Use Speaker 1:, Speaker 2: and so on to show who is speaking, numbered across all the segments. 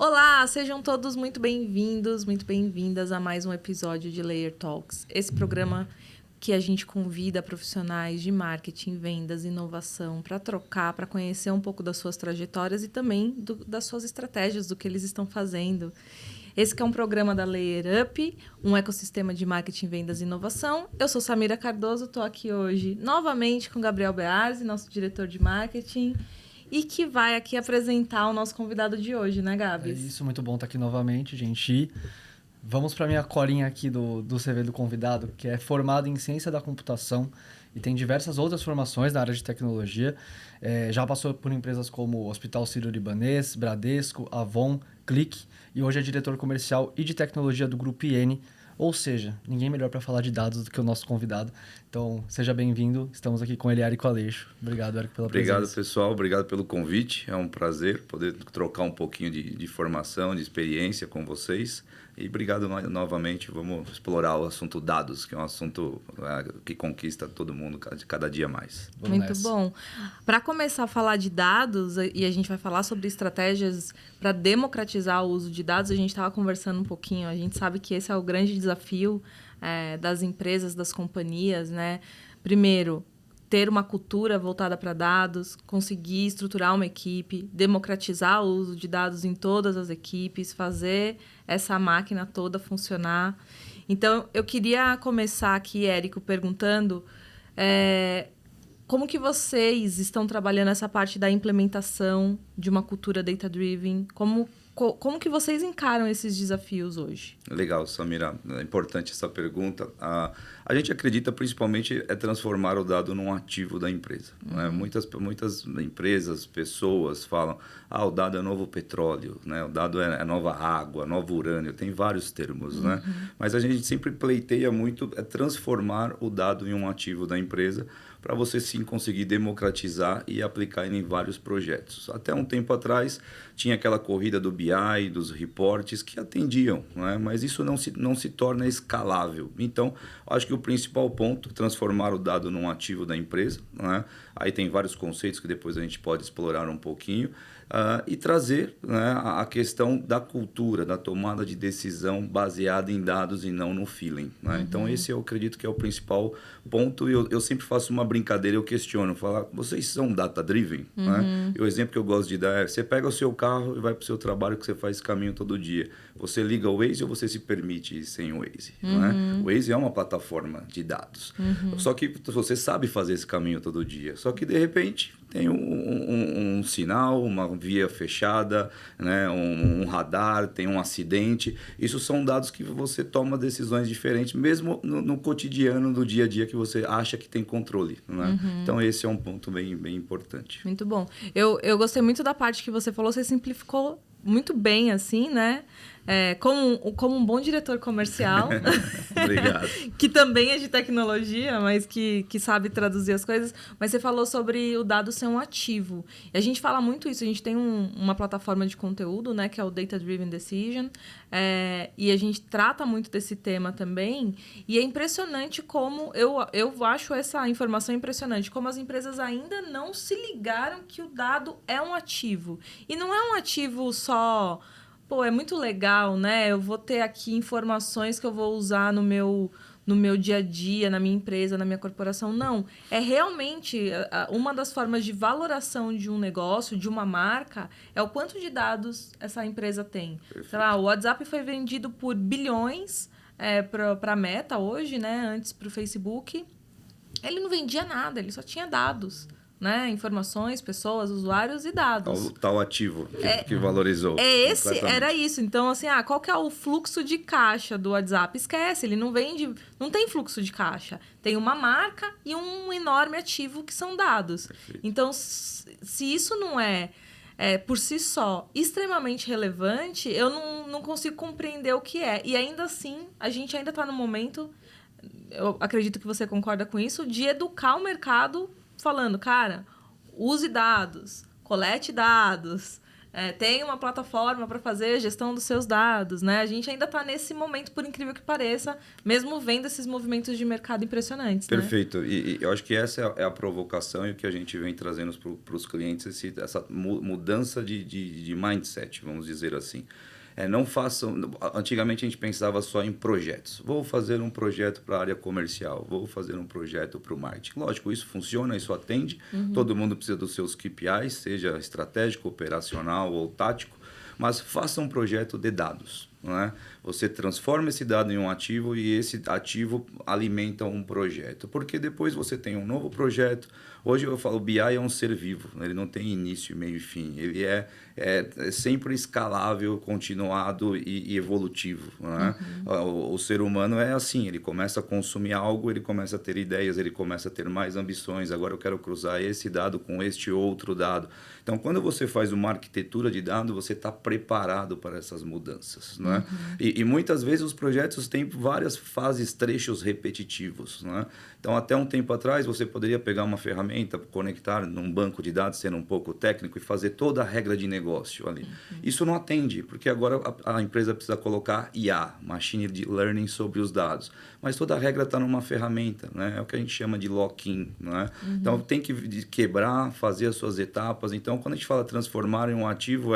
Speaker 1: Olá, sejam todos muito bem-vindos, muito bem-vindas a mais um episódio de Layer Talks. Esse programa que a gente convida profissionais de marketing, vendas, inovação para trocar, para conhecer um pouco das suas trajetórias e também das suas estratégias, do que eles estão fazendo. Esse que é um programa da Layer Up, um ecossistema de marketing, vendas e inovação. Eu sou Samira Cardoso, estou aqui hoje novamente com Gabriel Bearzi, nosso diretor de marketing, e que vai aqui apresentar o nosso convidado de hoje, né, Gabs?
Speaker 2: É isso, muito bom estar aqui novamente, gente. E vamos para a minha colinha aqui do CV do convidado, que é formado em Ciência da Computação e tem diversas outras formações na área de tecnologia. Já passou por empresas como Hospital Sírio-Libanês, Bradesco, Avon, Click, e hoje é diretor comercial e de tecnologia do Grupo IN. Ou seja, ninguém melhor para falar de dados do que o nosso convidado. Então, seja bem-vindo. Estamos aqui com ele, Érico Aleixo. Obrigado, Érico, pela presença.
Speaker 3: Obrigado, pessoal. Obrigado pelo convite. É um prazer poder trocar um pouquinho de formação, de experiência com vocês. E obrigado novamente. Vamos explorar o assunto dados, que é um assunto que conquista todo mundo cada dia mais.
Speaker 1: Vamos Muito nessa. Bom. Para começar a falar de dados, e a gente vai falar sobre estratégias para democratizar o uso de dados, a gente estava conversando um pouquinho. A gente sabe que esse é o grande desafio das empresas, das companhias, né? Primeiro, ter uma cultura voltada para dados, conseguir estruturar uma equipe, democratizar o uso de dados em todas as equipes, fazer essa máquina toda funcionar. Então, eu queria começar aqui, Érico, perguntando como que vocês estão trabalhando essa parte da implementação de uma cultura data-driven? Como que vocês encaram esses desafios hoje?
Speaker 3: Legal, Samira. É importante essa pergunta. A gente acredita principalmente transformar o dado num ativo da empresa. Né? Muitas empresas, pessoas falam o dado é novo petróleo, né? O dado é nova água, novo urânio, tem vários termos. Né? Mas a gente sempre pleiteia muito transformar o dado em um ativo da empresa para você sim conseguir democratizar e aplicar ele em vários projetos. Até um tempo atrás tinha aquela corrida do BI, dos reportes que atendiam, né? Mas isso não se torna escalável. Então, acho que o principal ponto é transformar o dado num ativo da empresa, né? Aí tem vários conceitos que depois a gente pode explorar um pouquinho. E trazer, né, a questão da cultura, da tomada de decisão baseada em dados e não no feeling. Né? Então, esse eu acredito que é o principal ponto. E eu sempre faço uma brincadeira, eu questiono, falo, vocês são data-driven? Né? E o exemplo que eu gosto de dar é, você pega o seu carro e vai para o seu trabalho que você faz esse caminho todo dia. Você liga o Waze ou você se permite ir sem o Waze? Né? O Waze é uma plataforma de dados. Só que você sabe fazer esse caminho todo dia. Só que, de repente, tem um sinal, uma via fechada, né? um radar, tem um acidente. Isso são dados que você toma decisões diferentes, mesmo no cotidiano, do dia a dia, que você acha que tem controle. Né? Então, esse é um ponto bem, bem importante.
Speaker 1: Muito bom. Eu gostei muito da parte que você falou, você simplificou muito bem, assim, né? Como um bom diretor comercial.
Speaker 3: Obrigado.
Speaker 1: Que também é de tecnologia, mas que sabe traduzir as coisas. Mas você falou sobre o dado ser um ativo. E a gente fala muito isso. A gente tem uma plataforma de conteúdo, né? Que é o Data Driven Decision. E a gente trata muito desse tema também. E é impressionante como... Eu acho essa informação impressionante. Como as empresas ainda não se ligaram que o dado é um ativo. E não é um ativo só... Pô, é muito legal, né? Eu vou ter aqui informações que eu vou usar no meu dia a dia, na minha empresa, na minha corporação. Não. É realmente uma das formas de valoração de um negócio, de uma marca, é o quanto de dados essa empresa tem. Perfeito. Sei lá, o WhatsApp foi vendido por bilhões para a Meta hoje, né? Antes para o Facebook. Ele não vendia nada, ele só tinha dados. Né? Informações, pessoas, usuários e dados.
Speaker 3: O tal ativo que valorizou.
Speaker 1: Era isso. Então, assim, qual que é o fluxo de caixa do WhatsApp? Esquece, ele não vende, não tem fluxo de caixa. Tem uma marca e um enorme ativo que são dados. Perfeito. Então, se isso não é por si só extremamente relevante, eu não consigo compreender o que é. E ainda assim, a gente ainda está no momento, eu acredito que você concorda com isso, de educar o mercado falando, cara, use dados, colete dados, tem uma plataforma para fazer a gestão dos seus dados, né? A gente ainda está nesse momento, por incrível que pareça, mesmo vendo esses movimentos de mercado impressionantes.
Speaker 3: Perfeito. Né? E eu acho que essa é a provocação e o que a gente vem trazendo para os clientes, essa mudança de mindset, vamos dizer assim. Não façam... Antigamente a gente pensava só em projetos. Vou fazer um projeto para a área comercial, vou fazer um projeto para o marketing. Lógico, isso funciona, isso atende. Todo mundo precisa dos seus KPIs, seja estratégico, operacional ou tático, mas faça um projeto de dados. Não é? Você transforma esse dado em um ativo e esse ativo alimenta um projeto. Porque depois você tem um novo projeto. Hoje eu falo, o BI é um ser vivo, ele não tem início, meio e fim. Ele é sempre escalável, continuado e evolutivo. Não é? O ser humano é assim, ele começa a consumir algo, ele começa a ter ideias, ele começa a ter mais ambições. Agora eu quero cruzar esse dado com este outro dado. Então, quando você faz uma arquitetura de dados, você está preparado para essas mudanças. Não é? E muitas vezes os projetos têm várias fases, trechos repetitivos. Não é? Então, até um tempo atrás, você poderia pegar uma ferramenta, conectar num banco de dados, sendo um pouco técnico, e fazer toda a regra de negócio ali. Isso não atende, porque agora a empresa precisa colocar IA, Machine Learning, sobre os dados. Mas toda a regra está numa ferramenta, né? É o que a gente chama de lock-in. Né? Então, tem que quebrar, fazer as suas etapas. Então, quando a gente fala transformar em um ativo,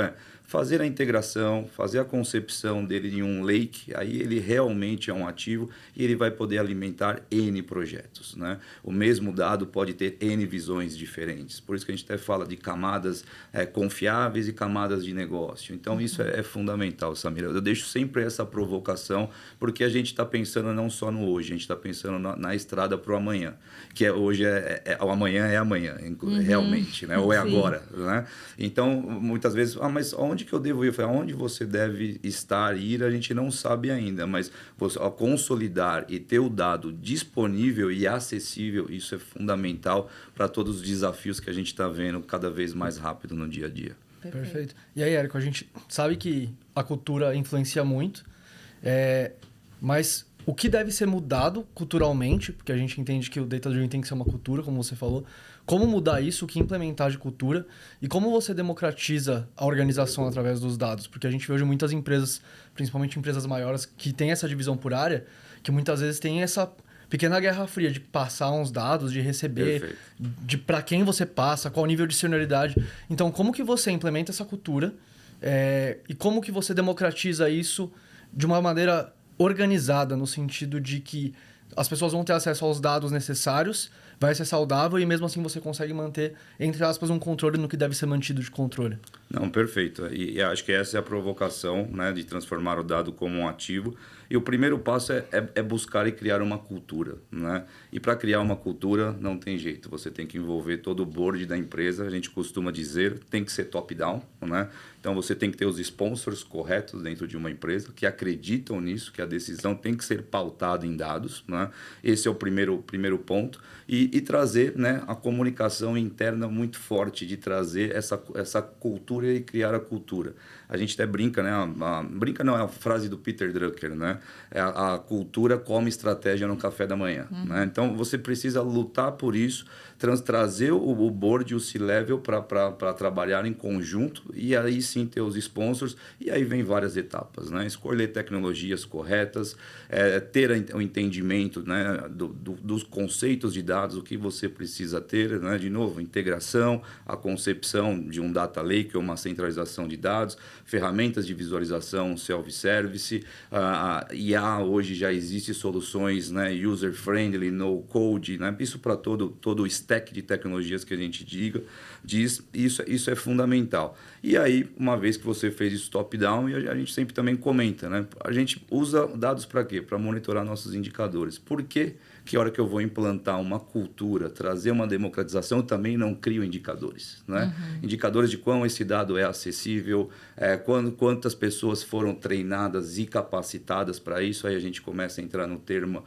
Speaker 3: fazer a integração, fazer a concepção dele em um lake, aí ele realmente é um ativo e ele vai poder alimentar N projetos. Né? O mesmo dado pode ter N visões diferentes. Por isso que a gente até fala de camadas confiáveis e camadas de negócio. Então, isso é fundamental, Samira. Eu deixo sempre essa provocação, porque a gente está pensando não só no hoje, a gente está pensando na estrada para o amanhã, que hoje o amanhã é amanhã, realmente, né? Ou é agora. Né? Então, muitas vezes, mas onde que eu devo ir? Aonde você deve estar, ir, a gente não sabe ainda, mas você, ao consolidar e ter o dado disponível e acessível, isso é fundamental para todos os desafios que a gente está vendo cada vez mais rápido no dia a dia.
Speaker 2: Perfeito. E aí, Érico, a gente sabe que a cultura influencia muito, mas o que deve ser mudado culturalmente, porque a gente entende que o Data Driven tem que ser uma cultura, como você falou, como mudar isso, o que implementar de cultura e como você democratiza a organização através dos dados, porque a gente vê hoje muitas empresas, principalmente empresas maiores, que têm essa divisão por área, que muitas vezes tem essa pequena guerra fria de passar uns dados, de receber, de para quem você passa, qual o nível de senioridade. Então, como que você implementa essa cultura e como que você democratiza isso de uma maneira organizada, no sentido de que as pessoas vão ter acesso aos dados necessários, vai ser saudável e mesmo assim você consegue manter, entre aspas, um controle no que deve ser mantido de controle.
Speaker 3: Não, perfeito. E acho que essa é a provocação, né, de transformar o dado como um ativo. E o primeiro passo é buscar e criar uma cultura. Né? E para criar uma cultura não tem jeito. Você tem que envolver todo o board da empresa. A gente costuma dizer, tem que ser top-down. Né? Então, você tem que ter os sponsors corretos dentro de uma empresa que acreditam nisso, que a decisão tem que ser pautada em dados. Né? Esse é o primeiro ponto. E trazer, né, a comunicação interna muito forte, de trazer essa cultura e criar a cultura. A gente até brinca, né? Brinca não, é a frase do Peter Drucker, né? A cultura come estratégia no café da manhã. Né? Então, você precisa lutar por isso, trazer o board e o C-Level para trabalhar em conjunto e aí sim ter os sponsors. E aí vem várias etapas, né? Escolher tecnologias corretas, ter o entendimento, né, dos conceitos de dados, o que você precisa ter, né? De novo, integração, a concepção de um data lake ou uma centralização de dados, ferramentas de visualização, self-service, IA hoje já existe soluções, né, user-friendly, no-code, né? Isso para todo o stack de tecnologias que a gente diz, isso é fundamental. E aí, uma vez que você fez isso top-down, e a gente sempre também comenta, né? A gente usa dados para quê? Para monitorar nossos indicadores. Por quê? Que a hora que eu vou implantar uma cultura, trazer uma democratização, eu também não crio indicadores. Né? Indicadores de quão esse dado é acessível, quantas pessoas foram treinadas e capacitadas para isso. Aí a gente começa a entrar no termo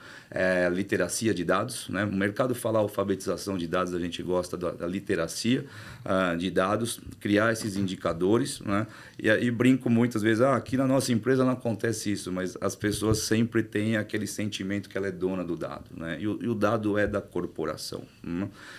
Speaker 3: literacia de dados. Né? O mercado fala alfabetização de dados, a gente gosta da literacia de dados, criar esses indicadores. Né? E brinco muitas vezes, aqui na nossa empresa não acontece isso, mas as pessoas sempre têm aquele sentimento que ela é dona do dado. Né? né? E o dado é da corporação.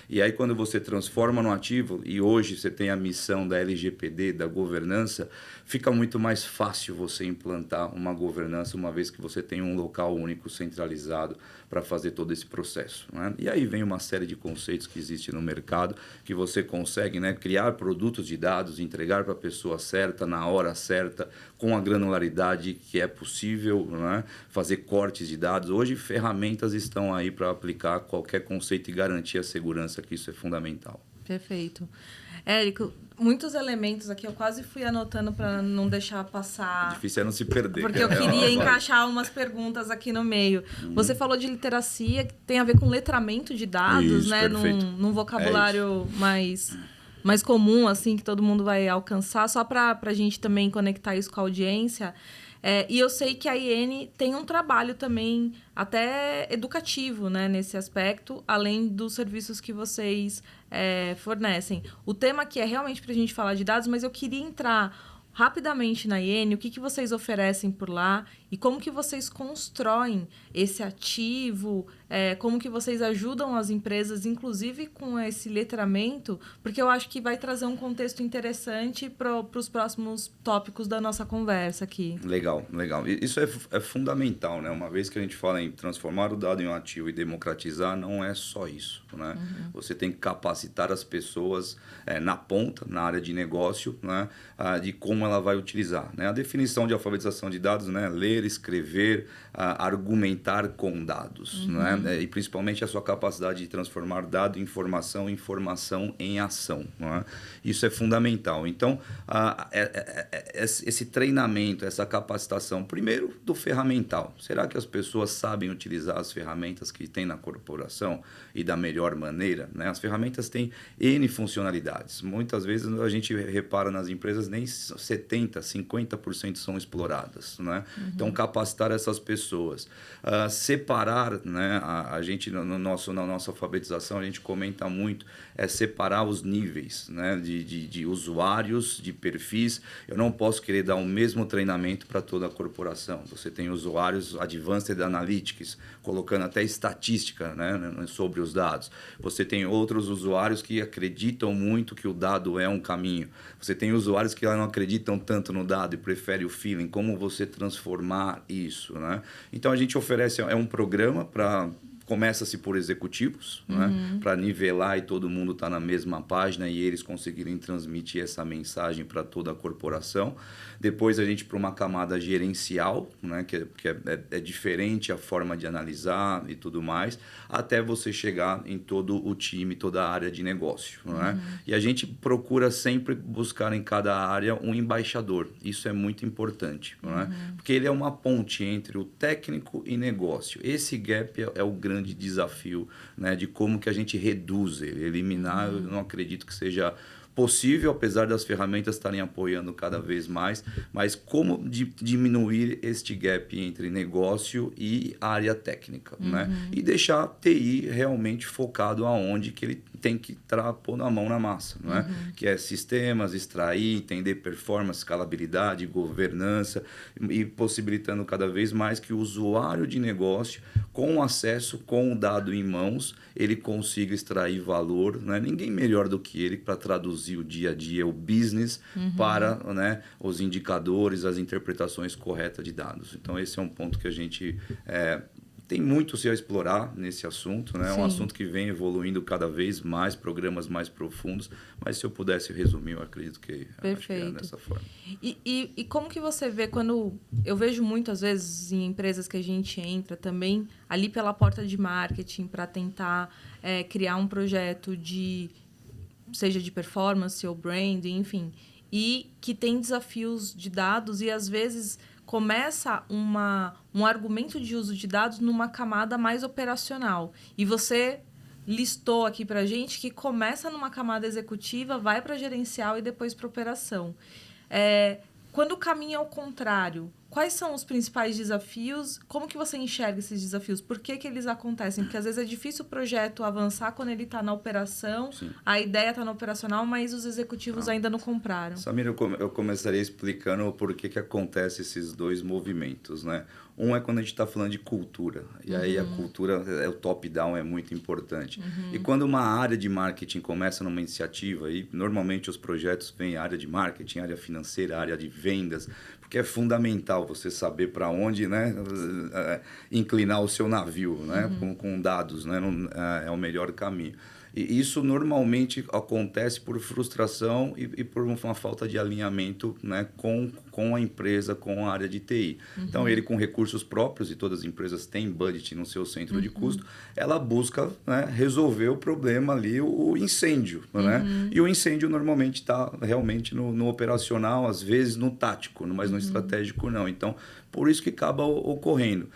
Speaker 3: E aí, quando você transforma no ativo, e hoje você tem a missão da LGPD, da governança, fica muito mais fácil você implantar uma governança, uma vez que você tem um local único, centralizado, para fazer todo esse processo, né? E aí vem uma série de conceitos que existem no mercado, que você consegue, né, criar produtos de dados, entregar para a pessoa certa, na hora certa, com a granularidade que é possível, né, fazer cortes de dados. Hoje, ferramentas estão aí para aplicar qualquer conceito e garantir a segurança, que isso é fundamental.
Speaker 1: Perfeito. Érico, muitos elementos aqui eu quase fui anotando para não deixar passar.
Speaker 3: Difícil é não se perder.
Speaker 1: Porque eu queria encaixar umas perguntas aqui no meio. Você falou de literacia, que tem a ver com letramento de dados,
Speaker 3: Isso,
Speaker 1: né? Num vocabulário mais comum, assim, que todo mundo vai alcançar. Só para a gente também conectar isso com a audiência. E eu sei que a IN tem um trabalho também até educativo, né, nesse aspecto, além dos serviços que vocês fornecem. O tema aqui é realmente para a gente falar de dados, mas eu queria entrar rapidamente na IN, o que vocês oferecem por lá e como que vocês constroem esse ativo, como que vocês ajudam as empresas, inclusive com esse letramento, porque eu acho que vai trazer um contexto interessante para os próximos tópicos da nossa conversa aqui.
Speaker 3: Legal. Isso é fundamental, né? Uma vez que a gente fala em transformar o dado em um ativo e democratizar, não é só isso, né? Você tem que capacitar as pessoas na ponta, na área de negócio, né? De como ela vai utilizar, né? A definição de alfabetização de dados, né? Ler, escrever, argumentar com dados, né? E principalmente a sua capacidade de transformar dado em informação, informação em ação, né? Isso é fundamental. Então, esse treinamento, essa capacitação, primeiro do ferramental. Será que as pessoas sabem utilizar as ferramentas que tem na corporação e da melhor maneira, né? As ferramentas têm N funcionalidades. Muitas vezes a gente repara nas empresas nem 70%, 50% são exploradas, né? Então, capacitar essas pessoas. Separar, né? A gente, na nossa alfabetização, a gente comenta muito, separar os níveis, né? de usuários, de perfis. Eu não posso querer dar o mesmo treinamento para toda a corporação. Você tem usuários Advanced Analytics, colocando até estatística, né? sobre os dados. Você tem outros usuários que acreditam muito que o dado é um caminho. Você tem usuários que não acreditam tanto no dado e preferem o feeling. Como você transformar isso, né? Então, a gente oferece um programa para... Começa-se por executivos, né? Para nivelar e todo mundo estar na mesma página e eles conseguirem transmitir essa mensagem para toda a corporação. Depois a gente para uma camada gerencial, né? que é diferente a forma de analisar e tudo mais, até você chegar em todo o time, toda a área de negócio. Né? E a gente procura sempre buscar em cada área um embaixador. Isso é muito importante, né? Porque ele é uma ponte entre o técnico e negócio. Esse gap é o grande desafio, né, de como que a gente reduz ele. Eliminar, eu não acredito que seja possível, apesar das ferramentas estarem apoiando cada vez mais, mas como diminuir este gap entre negócio e área técnica, né? E deixar a TI realmente focado aonde que ele tem que pôr na mão na massa, não é? Que é sistemas, extrair, entender performance, escalabilidade, governança e possibilitando cada vez mais que o usuário de negócio, com acesso, com o dado em mãos, ele consiga extrair valor, né? Ninguém melhor do que ele para traduzir o dia a dia, o business, para, né, os indicadores, as interpretações corretas de dados. Então, esse é um ponto que a gente... tem muito se a explorar nesse assunto, né? É um assunto que vem evoluindo cada vez mais, programas mais profundos, mas se eu pudesse resumir, eu acredito que é dessa forma.
Speaker 1: E como que você vê quando... Eu vejo muitas vezes em empresas que a gente entra também, ali pela porta de marketing, para tentar criar um projeto seja de performance ou branding, enfim, e que tem desafios de dados e, às vezes... começa um argumento de uso de dados numa camada mais operacional. E você listou aqui para a gente que começa numa camada executiva, vai para gerencial e depois para operação. Quando o caminho é o contrário, quais são os principais desafios? Como que você enxerga esses desafios? Por que eles acontecem? Porque às vezes é difícil o projeto avançar quando ele está na operação,
Speaker 3: Sim.
Speaker 1: a ideia está na operacional, mas os executivos ainda não compraram.
Speaker 3: Samir, eu começaria explicando por que acontece esses dois movimentos, né? Um é quando a gente está falando de cultura. E aí a cultura, o top-down é muito importante. E quando uma área de marketing começa numa iniciativa, e normalmente os projetos vêm área de marketing, área financeira, área de vendas, porque é fundamental você saber para onde, né, inclinar o seu navio, né, com dados, né, é o melhor caminho. E isso normalmente acontece por frustração e por uma falta de alinhamento, né, com a empresa, com a área de TI. Então, ele com recursos próprios, e todas as empresas têm budget no seu centro de custo, ela busca, né, resolver o problema ali, o incêndio. Né? E o incêndio normalmente está realmente no operacional, às vezes no tático, mas no estratégico não. Então, por isso que acaba ocorrendo.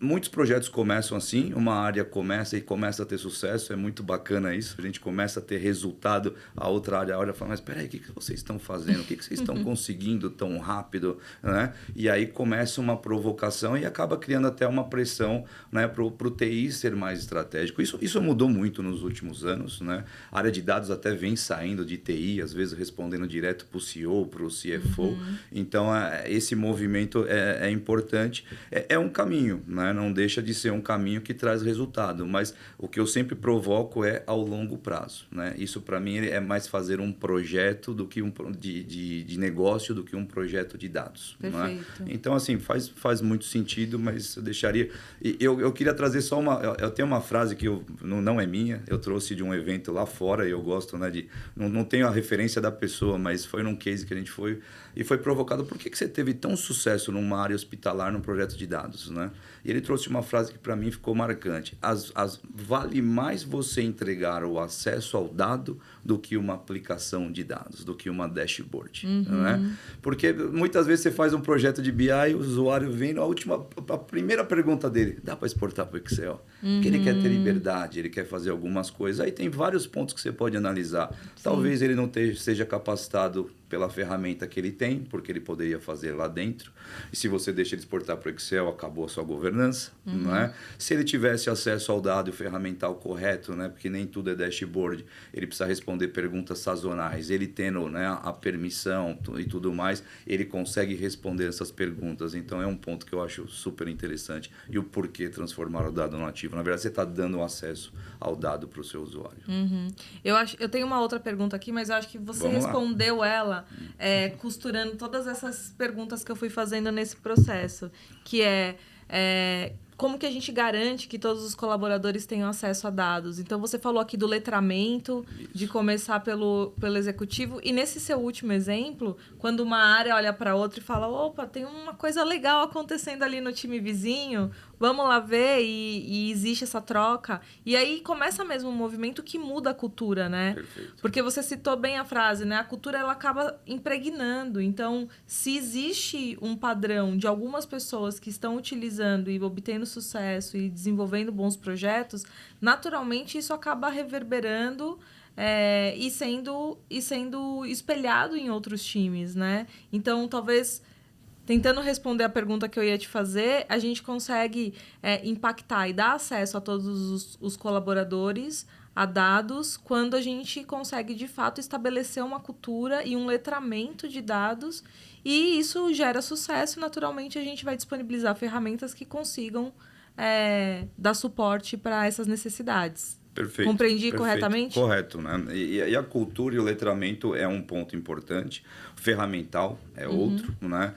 Speaker 3: Muitos projetos começam assim, uma área começa a ter sucesso, é muito bacana isso, a gente começa a ter resultado, a outra área olha e fala, mas espera aí, o que vocês estão fazendo? O que vocês estão conseguindo tão rápido? Né? E aí começa uma provocação e acaba criando até uma pressão, né, para o TI ser mais estratégico. Isso mudou muito nos últimos anos. Né? A área de dados até vem saindo de TI, às vezes respondendo direto para o CEO, para o CFO. Então, esse movimento é importante. É um caminho. Né? Não deixa de ser um caminho que traz resultado, mas o que eu sempre provoco é ao longo prazo. Né? Isso, para mim, é mais fazer um projeto do que de negócio do que um projeto de dados.
Speaker 1: Perfeito.
Speaker 3: Né? Então, assim, faz muito sentido, mas eu deixaria... Eu queria trazer só uma... Eu tenho uma frase que não é minha, eu trouxe de um evento lá fora, e eu gosto, né, de... Não tenho a referência da pessoa, mas foi num case que a gente foi, e foi provocado, por que você teve tão sucesso numa área hospitalar, num projeto de dados, né? E ele trouxe uma frase que para mim ficou marcante. Vale mais você entregar o acesso ao dado do que uma aplicação de dados, do que uma dashboard. Né? Porque muitas vezes você faz um projeto de BI, o usuário vem, a primeira pergunta dele, dá para exportar para o Excel? Porque ele quer ter liberdade, ele quer fazer algumas coisas. Aí tem vários pontos que você pode analisar. Sim. Talvez ele não seja capacitado pela ferramenta que ele tem, porque ele poderia fazer lá dentro. E se você deixa ele exportar para o Excel, acabou a sua governança. Não é? Se ele tivesse acesso ao dado e o ferramental correto, né, porque nem tudo é dashboard, ele precisa responder perguntas sazonais. Ele tendo, né, a permissão e tudo mais, ele consegue responder essas perguntas. Então, é um ponto que eu acho super interessante. E o porquê transformar o dado no ativo. Na verdade, você está dando acesso ao dado para o seu usuário.
Speaker 1: Eu tenho uma outra pergunta aqui, mas eu acho que você respondeu ela costurando todas essas perguntas que eu fui fazendo nesse processo, que como que a gente garante que todos os colaboradores tenham acesso a dados? Então, você falou aqui do letramento, de começar pelo executivo. E nesse seu último exemplo, quando uma área olha para outra e fala, opa, tem uma coisa legal acontecendo ali no time vizinho, vamos lá ver, e existe essa troca. E aí começa mesmo um movimento que muda a cultura, né?
Speaker 3: Perfeito.
Speaker 1: Porque você citou bem a frase, né? A cultura, ela acaba impregnando. Então, se existe um padrão de algumas pessoas que estão utilizando e obtendo sucesso e desenvolvendo bons projetos, naturalmente isso acaba reverberando e sendo espelhado em outros times, né? Então, talvez, tentando responder a pergunta que eu ia te fazer, a gente consegue impactar e dar acesso a todos os colaboradores a dados quando a gente consegue, de fato, estabelecer uma cultura e um letramento de dados, e isso gera sucesso. Naturalmente, a gente vai disponibilizar ferramentas que consigam dar suporte para essas necessidades.
Speaker 3: Perfeito.
Speaker 1: Compreendi
Speaker 3: Perfeito.
Speaker 1: Corretamente?
Speaker 3: Correto, né? E a cultura e o letramento é um ponto importante. O ferramental é outro, né?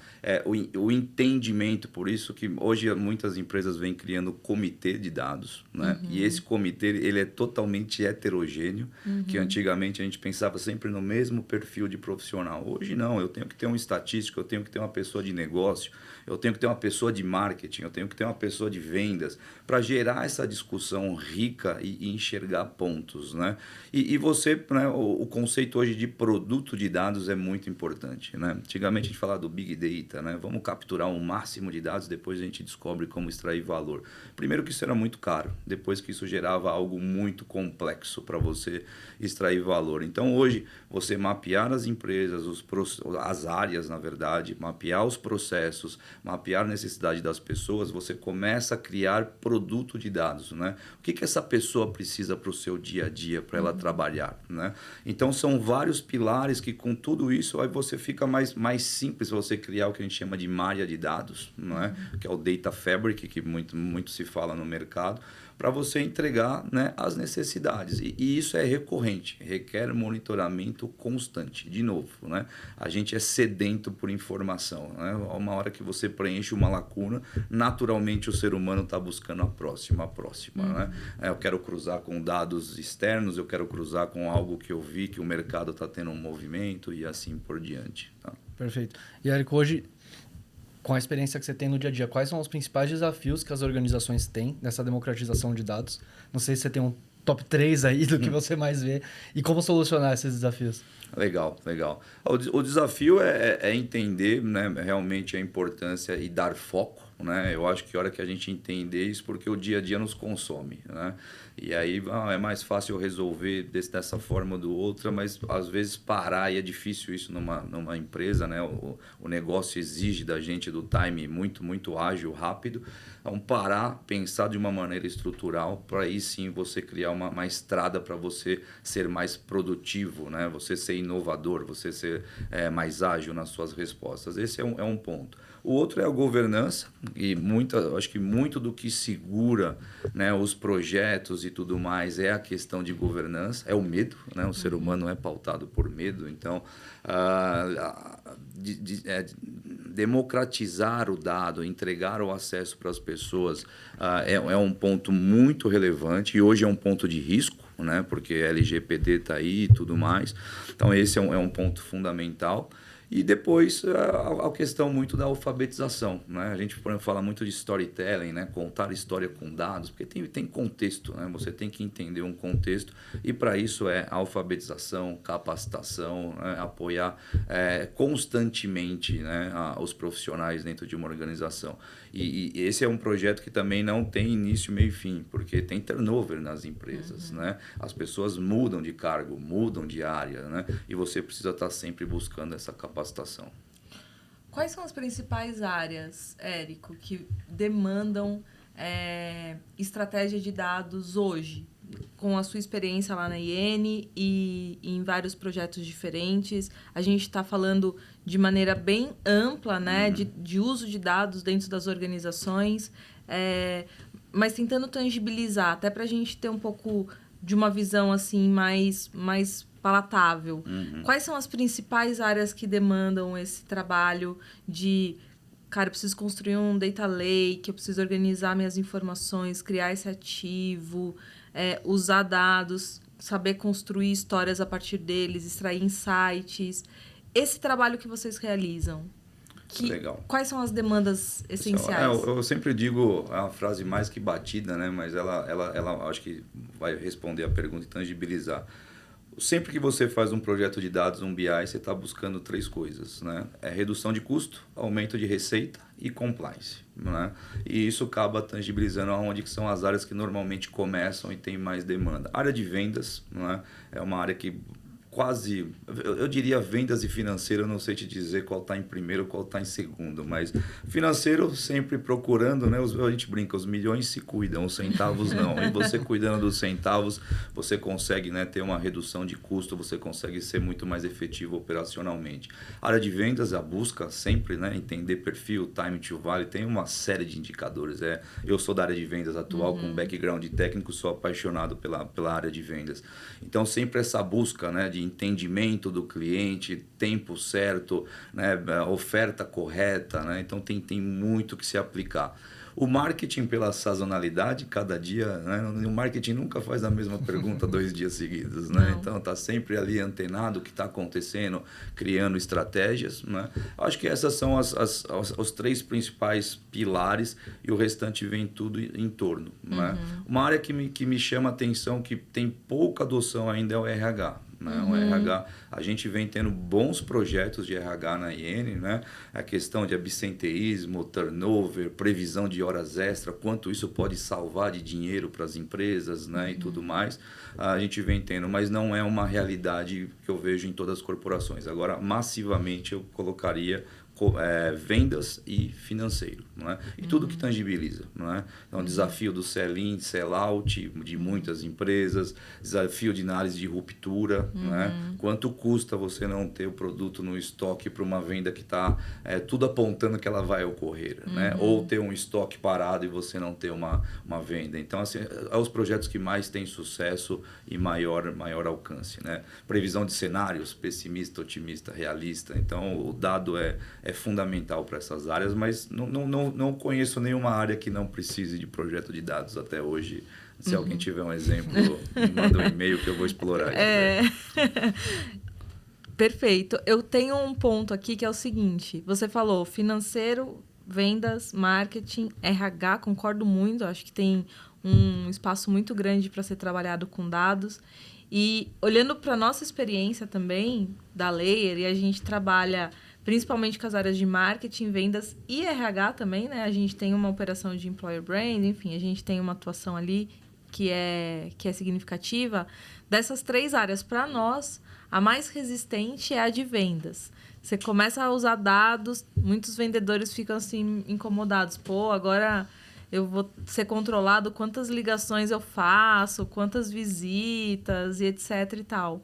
Speaker 3: O entendimento, por isso que hoje muitas empresas vêm criando comitê de dados, né? E esse comitê, ele é totalmente heterogêneo, que antigamente a gente pensava sempre no mesmo perfil de profissional. Hoje não, eu tenho que ter um estatístico, eu tenho que ter uma pessoa de negócio, eu tenho que ter uma pessoa de marketing, eu tenho que ter uma pessoa de vendas, para gerar essa discussão rica e enxergar pontos, né? E você, né, o conceito hoje de produto de dados é muito importante, né? Antigamente a gente falava do Big Data, né? Vamos capturar o máximo de dados, depois a gente descobre como extrair valor. Primeiro que isso era muito caro, depois que isso gerava algo muito complexo para você extrair valor. Então hoje, você mapear as empresas, as áreas, na verdade, mapear os processos, mapear a necessidade das pessoas, você começa a criar produto de dados, né? O que essa pessoa precisa para o seu dia a dia, para ela trabalhar, né? Então, são vários pilares que, com tudo isso, aí você fica mais simples você criar o que a gente chama de malha de dados, não é? Que é o Data Fabric, que muito se fala no mercado, para você entregar, né, as necessidades. E isso é recorrente, requer monitoramento constante. De novo, né? A gente é sedento por informação, né? Uma hora que você preenche uma lacuna, naturalmente o ser humano está buscando a próxima. Né? Eu quero cruzar com dados externos, eu quero cruzar com algo que eu vi que o mercado está tendo um movimento e assim por diante. Tá?
Speaker 2: Perfeito. E, Érico, hoje, com a experiência que você tem no dia a dia, quais são os principais desafios que as organizações têm nessa democratização de dados? Não sei se você tem um top 3 aí do que você mais vê e como solucionar esses desafios.
Speaker 3: Legal. O desafio é entender, né, realmente a importância e dar foco, né? Eu acho que a hora que a gente entender isso, porque o dia a dia nos consome, né? E aí é mais fácil resolver dessa forma ou do outra, mas às vezes parar, e é difícil isso numa empresa, né? O negócio exige da gente do time muito ágil, rápido. Então, parar, pensar de uma maneira estrutural, para aí sim você criar uma estrada para você ser mais produtivo, né? Você ser inovador, você ser mais ágil nas suas respostas. Esse é um ponto. O outro é a governança, e acho que muito do que segura, né, os projetos e tudo mais é a questão de governança, é o medo, né? O ser humano é pautado por medo, então democratizar o dado, entregar o acesso para as pessoas é um ponto muito relevante e hoje é um ponto de risco, né? Porque LGPD está aí e tudo mais, então esse é um ponto fundamental. E depois a questão muito da alfabetização, né? A gente, por exemplo, fala muito de storytelling, né? Contar história com dados, porque tem contexto, né? Você tem que entender um contexto e para isso é alfabetização, capacitação, né? Apoiar constantemente, né, os profissionais dentro de uma organização. E esse é um projeto que também não tem início, meio e fim, porque tem turnover nas empresas, né? As pessoas mudam de cargo, mudam de área, né? E você precisa estar sempre buscando essa capacitação.
Speaker 1: Quais são as principais áreas, Érico, que demandam estratégia de dados hoje? Com a sua experiência lá na IN e em vários projetos diferentes, a gente está falando de maneira bem ampla, né, de uso de dados dentro das organizações, mas tentando tangibilizar, até para a gente ter um pouco de uma visão assim mais palatável. Quais são as principais áreas que demandam esse trabalho de... Cara, eu preciso construir um data lake, eu preciso organizar minhas informações, criar esse ativo, usar dados, saber construir histórias a partir deles, extrair insights. Esse trabalho que vocês realizam,
Speaker 3: Legal.
Speaker 1: Quais são as demandas essenciais?
Speaker 3: Eu sempre digo, é uma frase mais que batida, né? Mas ela acho que vai responder a pergunta e tangibilizar. Sempre que você faz um projeto de dados, um BI, você está buscando 3 coisas, né? Redução de custo, aumento de receita e compliance, né? E isso acaba tangibilizando onde que são as áreas que normalmente começam e tem mais demanda. A área de vendas, né? É uma área que quase, eu diria vendas e financeiro, eu não sei te dizer qual está em primeiro, qual está em segundo, mas financeiro sempre procurando, né? A gente brinca, os milhões se cuidam, os centavos não. E você cuidando dos centavos, você consegue, né, ter uma redução de custo, você consegue ser muito mais efetivo operacionalmente. A área de vendas, a busca sempre, né, entender perfil, time to value, tem uma série de indicadores. Eu sou da área de vendas atual, com background técnico, sou apaixonado pela área de vendas. Então, sempre essa busca, né, de entendimento do cliente, tempo certo, né, oferta correta, né? Então tem muito que se aplicar. O marketing pela sazonalidade, cada dia, né? O marketing nunca faz a mesma pergunta 2 dias seguidos, né?
Speaker 1: Não.
Speaker 3: Então, está sempre ali antenado o que está acontecendo, criando estratégias, né? Acho que essas são os 3 principais pilares e o restante vem tudo em torno, né? Uma área que me chama a atenção, que tem pouca adoção ainda, é o RH. Né? O RH, a gente vem tendo bons projetos de RH na IN, né? A questão de absenteísmo, turnover, previsão de horas extra, quanto isso pode salvar de dinheiro para as empresas, né? E tudo mais, a gente vem tendo, mas não é uma realidade que eu vejo em todas as corporações. Agora, massivamente, eu colocaria vendas e financeiro, não é? E tudo que tangibiliza, não é? Então, desafio do sell-in, sell-out de muitas empresas, desafio de análise de ruptura, não é? Quanto custa você não ter o produto no estoque para uma venda que está tudo apontando que ela vai ocorrer, né? Ou ter um estoque parado e você não ter uma venda. Então, assim, é os projetos que mais têm sucesso e maior alcance, né? Previsão de cenários, pessimista, otimista, realista. Então, o dado é fundamental para essas áreas, mas não conheço nenhuma área que não precise de projeto de dados até hoje. Se alguém tiver um exemplo, me manda um e-mail que eu vou explorar isso.
Speaker 1: Perfeito. Eu tenho um ponto aqui que é o seguinte. Você falou financeiro, vendas, marketing, RH, concordo muito. Acho que tem um espaço muito grande para ser trabalhado com dados. E olhando para a nossa experiência também da Layer, e a gente trabalha principalmente com as áreas de marketing, vendas e RH também, né? A gente tem uma operação de employer brand, enfim, a gente tem uma atuação ali que é significativa. Dessas 3 áreas, para nós, a mais resistente é a de vendas. Você começa a usar dados, muitos vendedores ficam assim incomodados. Pô, agora eu vou ser controlado quantas ligações eu faço, quantas visitas e etc e tal.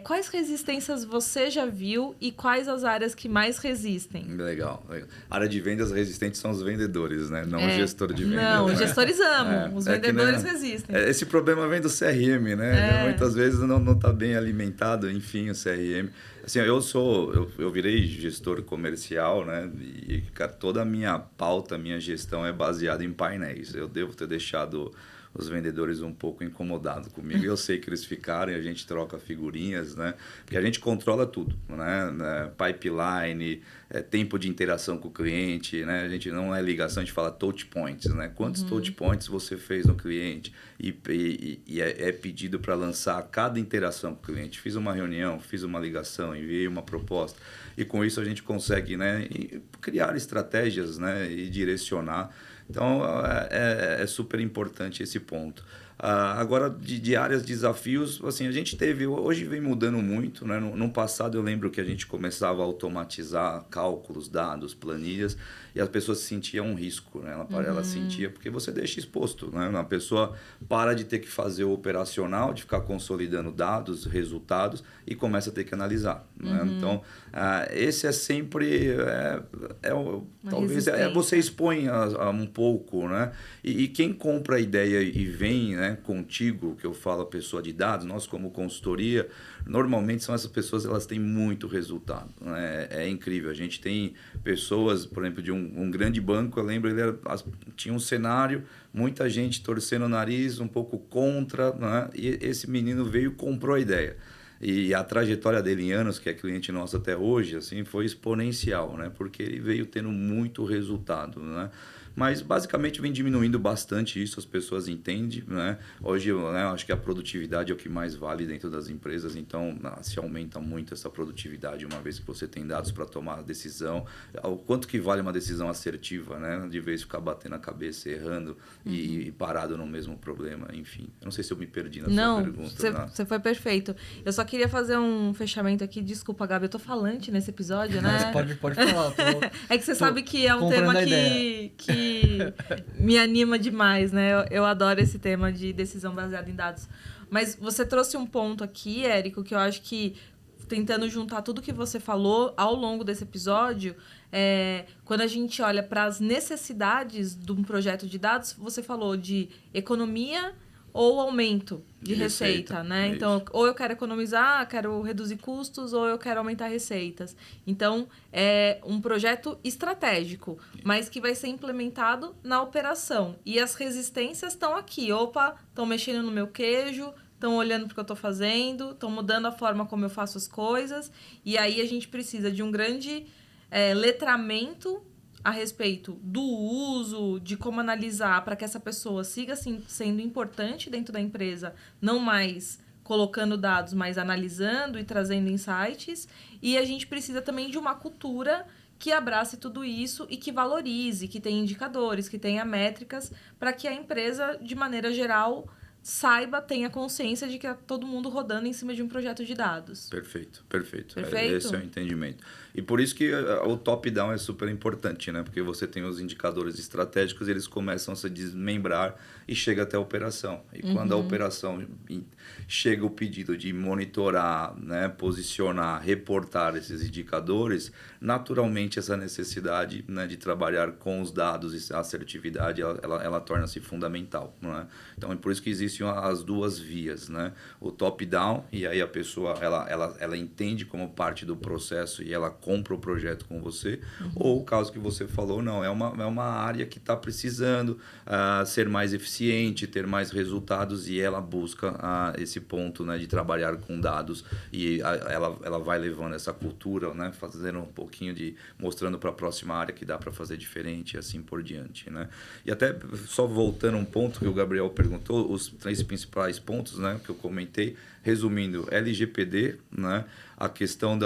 Speaker 1: Quais resistências você já viu e quais as áreas que mais resistem?
Speaker 3: Legal. A área de vendas resistente são os vendedores, né? Não o gestor de vendas.
Speaker 1: Não,
Speaker 3: né?
Speaker 1: os gestores amam, os vendedores resistem.
Speaker 3: Esse problema vem do CRM, né? Muitas vezes não está bem alimentado, enfim, o CRM. Assim, eu virei gestor comercial, né? E cara, toda a minha pauta, a minha gestão é baseada em painéis. Eu devo ter deixado os vendedores um pouco incomodados comigo. Eu sei que eles ficaram e a gente troca figurinhas, né? Porque a gente controla tudo, né? Pipeline, tempo de interação com o cliente, né? A gente não é ligação, a gente fala touch points, né? Quantos touch points você fez no cliente e é pedido para lançar cada interação com o cliente. Fiz uma reunião, fiz uma ligação, enviei uma proposta e com isso a gente consegue, né, criar estratégias, né, e direcionar. Então, é super importante esse ponto. Agora, de áreas de desafios, assim, a gente teve... Hoje vem mudando muito, né? No passado, eu lembro que a gente começava a automatizar cálculos, dados, planilhas, e as pessoas sentiam um risco, né? Ela sentia, porque você deixa exposto, né? A pessoa para de ter que fazer o operacional, de ficar consolidando dados, resultados, e começa a ter que analisar, né? Então, esse é sempre... talvez você expõe um pouco, né? E quem compra a ideia e vem, né, contigo, que eu falo a pessoa de dados, nós como consultoria, normalmente são essas pessoas, elas têm muito resultado, né? É incrível. A gente tem pessoas, por exemplo, de um grande banco, eu lembro, tinha um cenário, muita gente torcendo o nariz, um pouco contra, né? E esse menino veio e comprou a ideia. E a trajetória dele em anos, que é cliente nosso até hoje, assim, foi exponencial, né? Porque ele veio tendo muito resultado, né? Mas, basicamente, vem diminuindo bastante isso, as pessoas entendem, né? Hoje, né, eu acho que a produtividade é o que mais vale dentro das empresas, então se aumenta muito essa produtividade, uma vez que você tem dados para tomar a decisão. O quanto que vale uma decisão assertiva, né? De vez ficar batendo a cabeça, errando e parado no mesmo problema, enfim. Eu não sei se eu me perdi na sua pergunta.
Speaker 1: Não, você foi perfeito. Eu só queria fazer um fechamento aqui. Desculpa, Gabi, eu tô falante nesse episódio, né?
Speaker 2: Mas pode falar.
Speaker 1: É que você sabe que é um tema que me anima demais, né? Eu adoro esse tema de decisão baseada em dados. Mas você trouxe um ponto aqui, Érico, que eu acho que, tentando juntar tudo que você falou ao longo desse episódio, quando a gente olha para as necessidades de um projeto de dados, você falou de economia, ou aumento de receita, né?
Speaker 3: Isso.
Speaker 1: Então, ou eu quero economizar, quero reduzir custos, ou eu quero aumentar receitas. Então, é um projeto estratégico, mas que vai ser implementado na operação. E as resistências estão aqui. Opa, estão mexendo no meu queijo, estão olhando para o que eu estou fazendo, estão mudando a forma como eu faço as coisas. E aí a gente precisa de um grande letramento a respeito do uso, de como analisar para que essa pessoa siga assim, sendo importante dentro da empresa, não mais colocando dados, mas analisando e trazendo insights. E a gente precisa também de uma cultura que abrace tudo isso e que valorize, que tenha indicadores, que tenha métricas, para que a empresa, de maneira geral, saiba, tenha consciência de que é todo mundo rodando em cima de um projeto de dados.
Speaker 3: Perfeito.
Speaker 1: Perfeito?
Speaker 3: Esse é o entendimento. E por isso que o top-down é super importante, né? Porque você tem os indicadores estratégicos, eles começam a se desmembrar e chega até a operação. E quando a operação chega o pedido de monitorar, né, posicionar, reportar esses indicadores, naturalmente essa necessidade, né, de trabalhar com os dados e a assertividade, ela torna-se fundamental, não é? Então é por isso que existem as duas vias, né? O top-down, e aí a pessoa ela entende como parte do processo e ela compra o projeto com você, ou o caso que você falou, não, é uma área que está precisando ser mais eficiente, ter mais resultados, e ela busca esse ponto, né, de trabalhar com dados, e ela vai levando essa cultura, né, fazendo um pouquinho mostrando para a próxima área que dá para fazer diferente e assim por diante, né? E até só voltando um ponto que o Gabriel perguntou, os 3 principais pontos, né, que eu comentei, resumindo, LGPD, né, a questão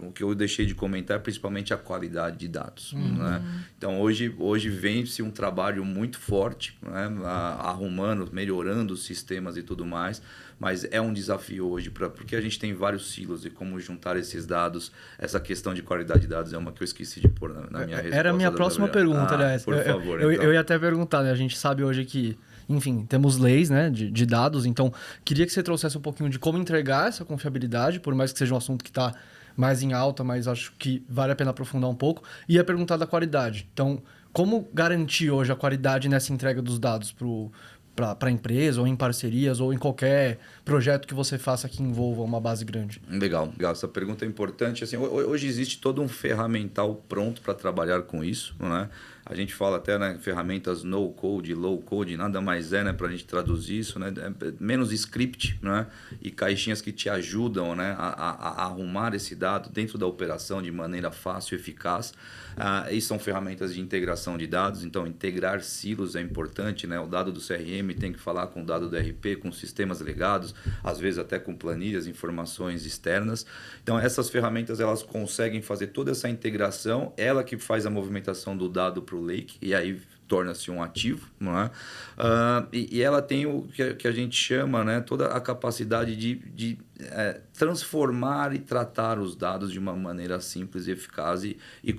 Speaker 3: o que eu deixei de comentar é principalmente a qualidade de dados, né? Então hoje vem-se um trabalho muito forte, né, arrumando, melhorando os sistemas e tudo mais, mas é um desafio hoje porque a gente tem vários silos e como juntar esses dados. Essa questão de qualidade de dados é uma que eu esqueci de pôr na minha resposta.
Speaker 2: Era a minha próxima pergunta, aliás.
Speaker 3: Por favor.
Speaker 2: Eu ia até perguntar, né? A gente sabe hoje que, enfim, temos leis, né, de dados, então queria que você trouxesse um pouquinho de como entregar essa confiabilidade, por mais que seja um assunto que está mais em alta, mas acho que vale a pena aprofundar um pouco. E ia perguntar da qualidade. Então, como garantir hoje a qualidade nessa entrega dos dados para a empresa, ou em parcerias, ou em qualquer projeto que você faça que envolva uma base grande?
Speaker 3: Legal. Essa pergunta é importante. Assim, hoje existe todo um ferramental pronto para trabalhar com isso, né? A gente fala até, né, ferramentas no-code, low-code, nada mais né, para a gente traduzir isso, né? Menos script, né? E caixinhas que te ajudam, né, a arrumar esse dado dentro da operação de maneira fácil e eficaz. E são ferramentas de integração de dados, então integrar silos é importante, né? O dado do CRM tem que falar com o dado do RP, com sistemas legados, às vezes até com planilhas, informações externas. Então essas ferramentas elas conseguem fazer toda essa integração, ela que faz a movimentação do dado para o Lake, e aí torna-se um ativo, não é? E ela tem o que a gente chama, né, toda a capacidade de transformar e tratar os dados de uma maneira simples e eficaz e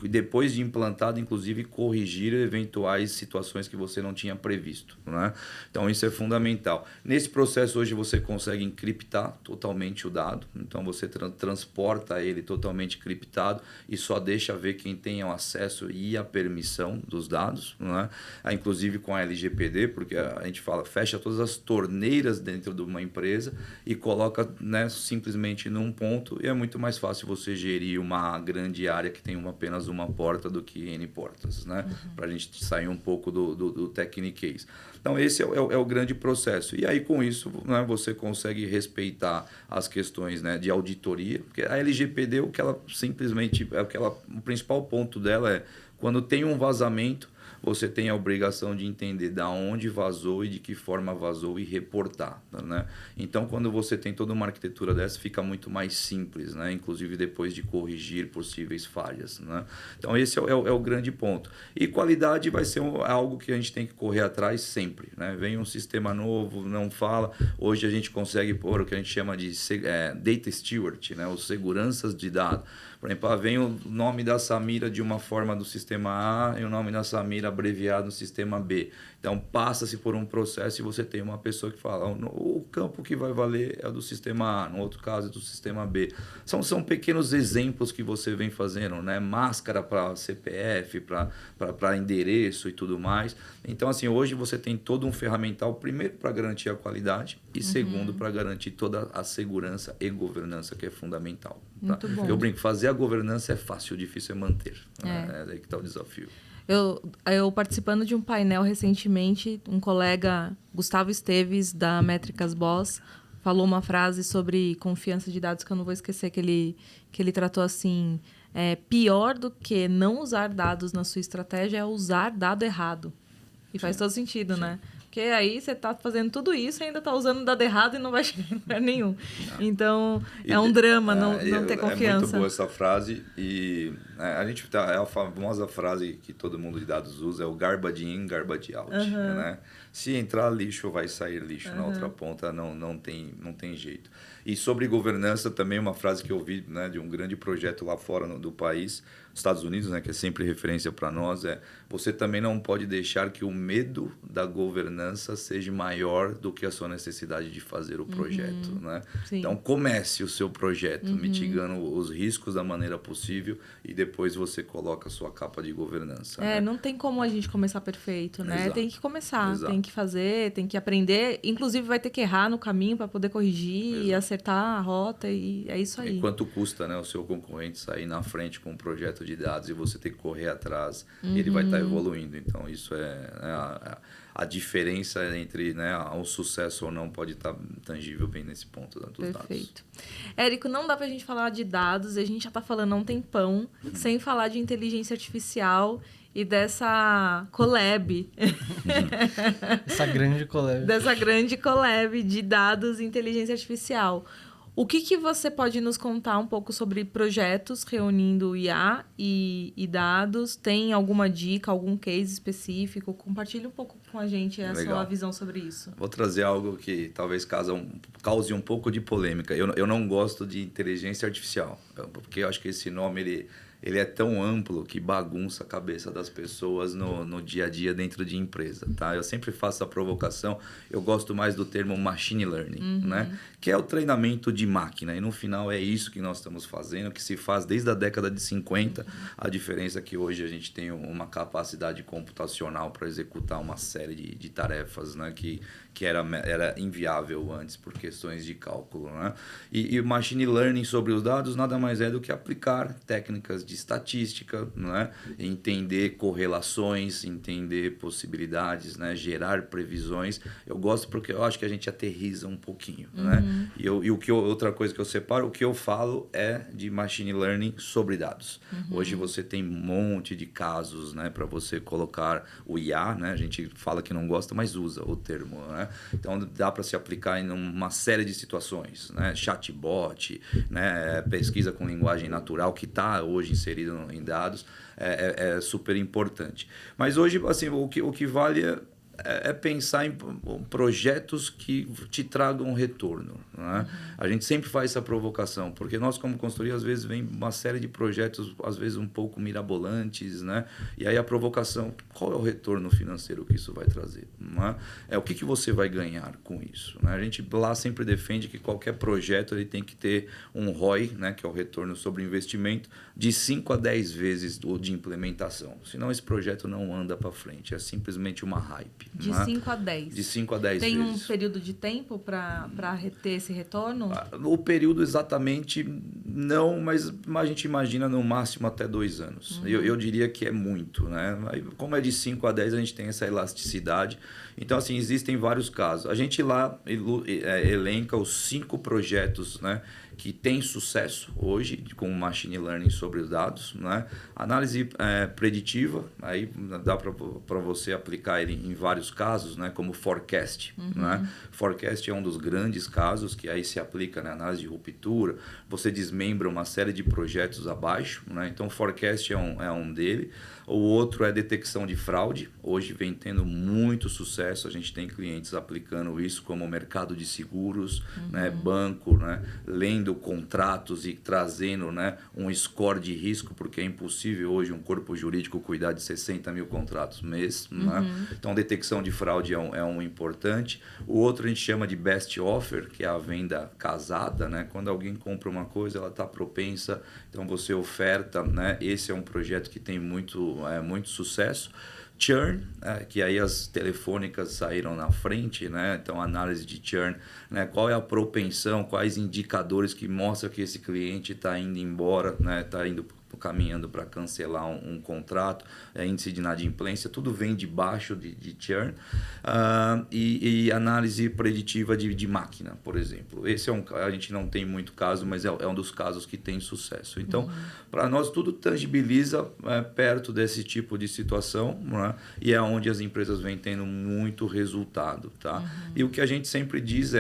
Speaker 3: depois de implantado, inclusive, corrigir eventuais situações que você não tinha previsto, né? Então, isso é fundamental. Nesse processo, hoje, você consegue encriptar totalmente o dado, então você transporta ele totalmente criptado e só deixa ver quem tem o acesso e a permissão dos dados, né? Inclusive com a LGPD, porque a gente fala, fecha todas as torneiras dentro de uma empresa e coloca, né, simplesmente num ponto, e é muito mais fácil você gerir uma grande área que tem apenas uma porta do que N portas, né? Para a gente sair um pouco do techniquez. Então, esse é o grande processo. E aí, com isso, né, você consegue respeitar as questões, né, de auditoria, porque a LGPD, o que ela simplesmente, o principal ponto dela é, quando tem um vazamento, você tem a obrigação de entender de onde vazou e de que forma vazou e reportar, né? Então, quando você tem toda uma arquitetura dessa, fica muito mais simples, né? Inclusive depois de corrigir possíveis falhas, né? Então, esse é o grande ponto. E qualidade vai ser algo que a gente tem que correr atrás sempre, né? Vem um sistema novo, não fala. Hoje a gente consegue pôr o que a gente chama de data steward, né? Os seguranças de dados. Por exemplo, vem o nome da Samira de uma forma do sistema A e o nome da Samira abreviado no sistema B. Então, passa-se por um processo e você tem uma pessoa que fala, o campo que vai valer é o do sistema A, no outro caso é do sistema B. São pequenos exemplos que você vem fazendo, né? Máscara para CPF, para endereço e tudo mais. Então, assim, hoje você tem todo um ferramental, primeiro, para garantir a qualidade e, segundo, para garantir toda a segurança e governança, que é fundamental. Tá?
Speaker 1: Muito bom.
Speaker 3: Eu brinco, fazer a governança é fácil, o difícil é manter. É daí que está o desafio.
Speaker 1: Eu participando de um painel recentemente, um colega, Gustavo Esteves, da Métricas Boss, falou uma frase sobre confiança de dados que eu não vou esquecer, que ele tratou assim, pior do que não usar dados na sua estratégia é usar dado errado. E faz todo sentido, né? Porque aí você está fazendo tudo isso e ainda está usando o dado errado e não vai chegar em lugar nenhum. Então, é um drama não ter confiança.
Speaker 3: É muito boa essa frase. E a gente a famosa frase que todo mundo de dados usa é o garbage in, garbage out. Né? Se entrar lixo, vai sair lixo. Na outra ponta não tem jeito. E sobre governança, também uma frase que eu ouvi, né, de um grande projeto lá fora do país, Estados Unidos, né, que é sempre referência para nós, você também não pode deixar que o medo da governança seja maior do que a sua necessidade de fazer o projeto. Né? Então, comece o seu projeto mitigando os riscos da maneira possível e depois você coloca a sua capa de governança. Né?
Speaker 1: Não tem como a gente começar perfeito, né?
Speaker 3: Exato.
Speaker 1: Tem que começar,
Speaker 3: Exato.
Speaker 1: tem que fazer, tem que aprender. Inclusive, vai ter que errar no caminho para poder corrigir e acertar a rota, e é isso aí.
Speaker 3: E quanto custa, né, o seu concorrente sair na frente com um projeto de dados e você ter que correr atrás, ele vai estar evoluindo. Então, isso a diferença entre, né, o sucesso ou não pode estar tangível bem nesse ponto dos dados.
Speaker 1: Perfeito. Érico, não dá pra gente falar de dados, a gente já tá falando há um tempão, sem falar de inteligência artificial e dessa collab.
Speaker 2: Essa grande collab.
Speaker 1: Dessa grande collab de dados e inteligência artificial. O que você pode nos contar um pouco sobre projetos reunindo IA e dados? Tem alguma dica, algum case específico? Compartilhe um pouco com a gente a sua visão sobre isso.
Speaker 3: Vou trazer algo que talvez cause um pouco de polêmica. Eu não gosto de inteligência artificial, porque eu acho que esse nome ele é tão amplo que bagunça a cabeça das pessoas no dia a dia dentro de empresa, tá? Eu sempre faço a provocação, eu gosto mais do termo machine learning, né? Que é o treinamento de máquina, e no final é isso que nós estamos fazendo, que se faz desde a década de 50, a diferença é que hoje a gente tem uma capacidade computacional para executar uma série de tarefas, né? Que era inviável antes por questões de cálculo, né? E o machine learning sobre os dados nada mais é do que aplicar técnicas de estatística, né? Entender correlações, entender possibilidades, né? Gerar previsões. Eu gosto porque eu acho que a gente aterriza um pouquinho, né? E outra coisa que eu separo, o que eu falo é de machine learning sobre dados. Hoje você tem um monte de casos, né? Para você colocar o IA, né? A gente fala que não gosta, mas usa o termo, né? Então dá para se aplicar em uma série de situações, né? Chatbot, né? Pesquisa com linguagem natural que está hoje inserido em dados é super importante. Mas hoje, assim, o que vale é pensar em projetos que te tragam retorno, né? A gente sempre faz essa provocação, porque nós, como consultoria, às vezes vem uma série de projetos, às vezes um pouco mirabolantes, né? E aí a provocação, qual é o retorno financeiro que isso vai trazer? Né? O que você vai ganhar com isso? Né? A gente lá sempre defende que qualquer projeto ele tem que ter um ROI, né? Que é o retorno sobre investimento, de 5 a 10 vezes de implementação. Senão esse projeto não anda para frente, é simplesmente uma hype.
Speaker 1: De 5 a 10.
Speaker 3: De 5 a 10
Speaker 1: Tem
Speaker 3: vezes.
Speaker 1: Um período de tempo para ter esse retorno?
Speaker 3: O período exatamente não, mas a gente imagina no máximo até 2 anos. Eu diria que é muito, né? Como é de 5 a 10, a gente tem essa elasticidade. Então, assim, existem vários casos. A gente lá elenca os 5 projetos, né, que tem sucesso hoje com machine learning sobre os dados, né? Análise preditiva, aí dá para você aplicar ele em vários vários casos, né, como forecast. Né? Forecast é um dos grandes casos que aí se aplica na análise de ruptura. Você desmembra uma série de projetos abaixo. Né? Então, forecast é um dele. O outro é detecção de fraude. Hoje vem tendo muito sucesso. A gente tem clientes aplicando isso como mercado de seguros, né, banco, né, lendo contratos e trazendo, né, um score de risco, porque é impossível hoje um corpo jurídico cuidar de 60 mil contratos mês. Né? Então, detecção de fraude é um importante. O outro a gente chama de best offer, que é a venda casada. Né? Quando alguém compra uma coisa, ela está propensa, então você oferta. Né? Esse é um projeto que tem muito sucesso. Churn, que aí as telefônicas saíram na frente, né? Então, análise de churn, né? Qual é a propensão, quais indicadores que mostram que esse cliente está indo embora, né? Está caminhando para cancelar um contrato, índice de inadimplência, tudo vem debaixo de churn. E análise preditiva de máquina, por exemplo. Esse a gente não tem muito caso, mas é um dos casos que tem sucesso. Então, para nós, tudo tangibiliza perto desse tipo de situação, né? E é onde as empresas vêm tendo muito resultado. Tá? E o que a gente sempre diz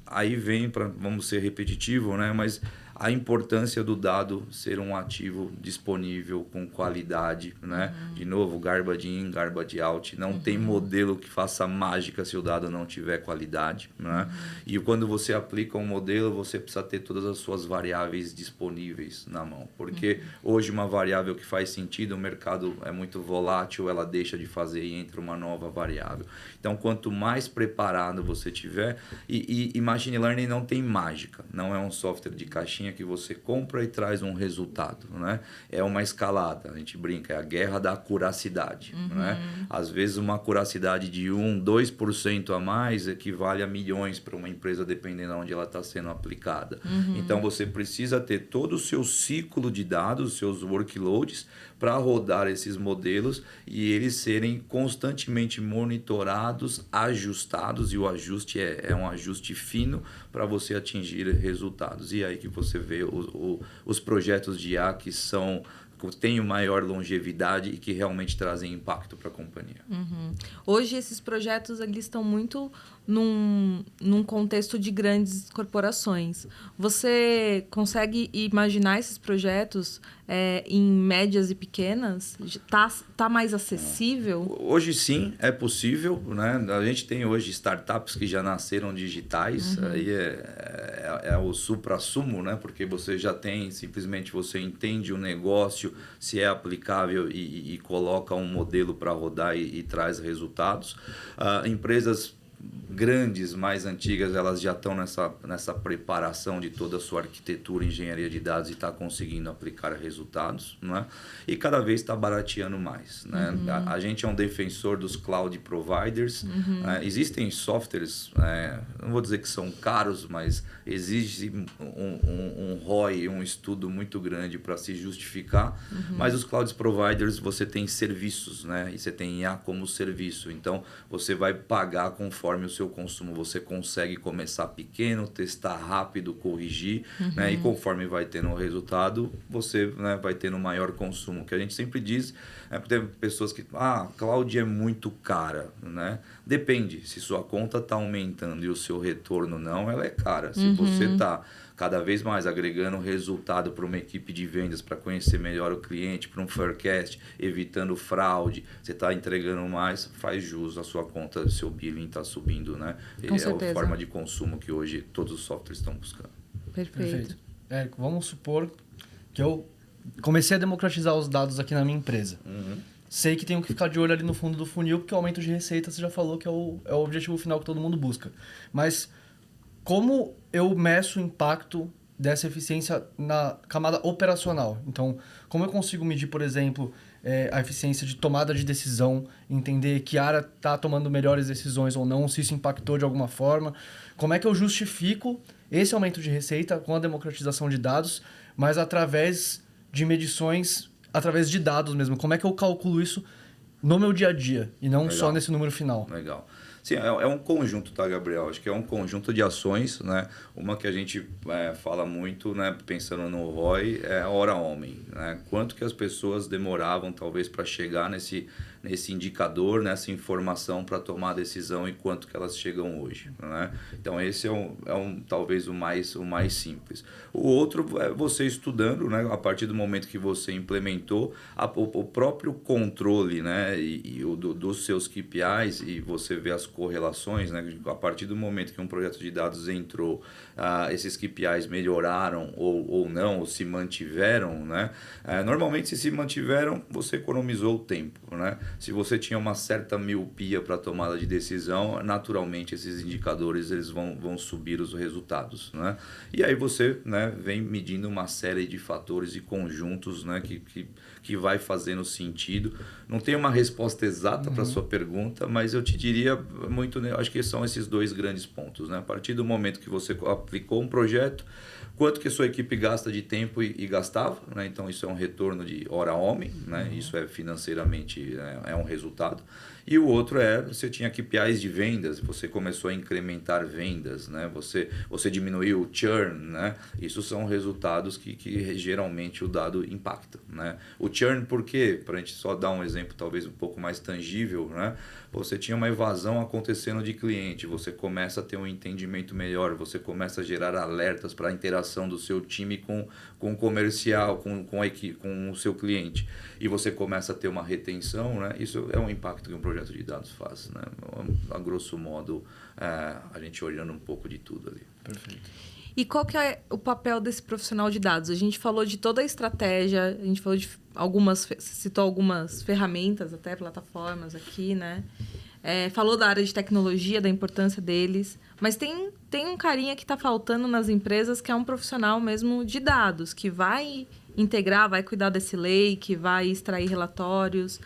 Speaker 3: aí vem, vamos ser repetitivo, né? Mas a importância do dado ser um ativo disponível com qualidade, né? De novo, garbage in, garbage out. Não tem modelo que faça mágica se o dado não tiver qualidade, né? E quando você aplica um modelo, você precisa ter todas as suas variáveis disponíveis na mão. Porque hoje uma variável que faz sentido, o mercado é muito volátil, ela deixa de fazer e entra uma nova variável. Então, quanto mais preparado você tiver... E Machine Learning não tem mágica. Não é um software de caixinha que você compra e traz um resultado, né? É uma escalada, a gente brinca, é a guerra da acuracidade, né? Às vezes uma acuracidade de 2% a mais equivale a milhões para uma empresa, dependendo de onde ela está sendo aplicada. Então você precisa ter todo o seu ciclo de dados, os seus workloads, para rodar esses modelos e eles serem constantemente monitorados, ajustados, e o ajuste é um ajuste fino para você atingir resultados. E aí que você vê os projetos de IA que têm maior longevidade e que realmente trazem impacto para a companhia.
Speaker 1: Hoje, esses projetos eles estão muito num contexto de grandes corporações. Você consegue imaginar esses projetos em médias e pequenas? Tá mais acessível?
Speaker 3: Hoje sim, é possível, né? A gente tem hoje startups que já nasceram digitais, aí é o supra-sumo, né? Porque você já tem, simplesmente você entende o negócio, se é aplicável e coloca um modelo para rodar e traz resultados. Empresas grandes, mais antigas, elas já estão nessa preparação de toda a sua arquitetura, engenharia de dados e está conseguindo aplicar resultados, né? E cada vez está barateando mais, né? A gente é um defensor dos cloud providers. Existem softwares, não vou dizer que são caros, mas exige um ROI, um estudo muito grande para se justificar. Mas os cloud providers, você tem serviços, né? E você tem IA como serviço. Então, você vai pagar conforme o seu consumo. Você consegue começar pequeno, testar rápido, corrigir, né? E conforme vai tendo o resultado, você, né, vai tendo maior consumo. O que a gente sempre diz, tem pessoas que cloud é muito cara, né? Depende, se sua conta está aumentando e o seu retorno não, ela é cara. Se você está cada vez mais agregando resultado para uma equipe de vendas, para conhecer melhor o cliente, para um forecast, evitando fraude, você está entregando mais, faz jus à sua conta, o seu billing está subindo, né? É a forma de consumo que hoje todos os softwares estão buscando.
Speaker 1: Perfeito.
Speaker 2: Érico, vamos supor que eu comecei a democratizar os dados aqui na minha empresa. Sei que tenho que ficar de olho ali no fundo do funil, porque o aumento de receita, você já falou que é o objetivo final que todo mundo busca. Mas como eu meço o impacto dessa eficiência na camada operacional? Então, como eu consigo medir, por exemplo, a eficiência de tomada de decisão, entender que área está tomando melhores decisões ou não, se isso impactou de alguma forma? Como é que eu justifico esse aumento de receita com a democratização de dados, mas através de medições, através de dados mesmo? Como é que eu calculo isso no meu dia a dia e não só nesse número final?
Speaker 3: Legal. Sim, é um conjunto, tá, Gabriel? Acho que é um conjunto de ações, né? Uma que a gente fala muito, né? Pensando no ROI, é a hora homem, né? Quanto que as pessoas demoravam, talvez, para chegar nesse indicador, nessa informação para tomar a decisão e quanto que elas chegam hoje, né? Então, esse talvez o mais simples. O outro é você estudando, né? A partir do momento que você implementou o próprio controle, né? Dos seus KPIs, e você vê as correlações, né? A partir do momento que um projeto de dados entrou, esses KPIs melhoraram ou não, ou se mantiveram, né? Normalmente, se mantiveram, você economizou o tempo, né? Se você tinha uma certa miopia para tomada de decisão, naturalmente esses indicadores eles vão subir os resultados, né? E aí você, né, vem medindo uma série de fatores e conjuntos, né, que vai fazendo sentido. Não tem uma resposta exata para a sua pergunta, mas eu te diria muito, né, acho que são esses dois grandes pontos, né? A partir do momento que você aplicou um projeto, quanto que a sua equipe gasta de tempo e gastava, né? Então isso é um retorno de hora homem, né? Isso é financeiramente é um resultado. E o outro você tinha KPIs de vendas, você começou a incrementar vendas, né? Você diminuiu o churn, né? Isso são resultados que geralmente o dado impacta, né? O churn, por quê? Para a gente só dar um exemplo talvez um pouco mais tangível, né? Você tinha uma evasão acontecendo de cliente, você começa a ter um entendimento melhor, você começa a gerar alertas para a interação do seu time com o comercial, com o seu cliente, e você começa a ter uma retenção, né? Isso é um impacto que um projeto de dados faz, né? A grosso modo, a gente olhando um pouco de tudo ali.
Speaker 2: Perfeito.
Speaker 1: E qual que é o papel desse profissional de dados? A gente falou de toda a estratégia, a gente falou de citou algumas ferramentas, até plataformas aqui, né? Falou da área de tecnologia, da importância deles, mas tem um carinha que está faltando nas empresas, que é um profissional mesmo de dados, que vai integrar, vai cuidar desse lake, vai extrair relatórios.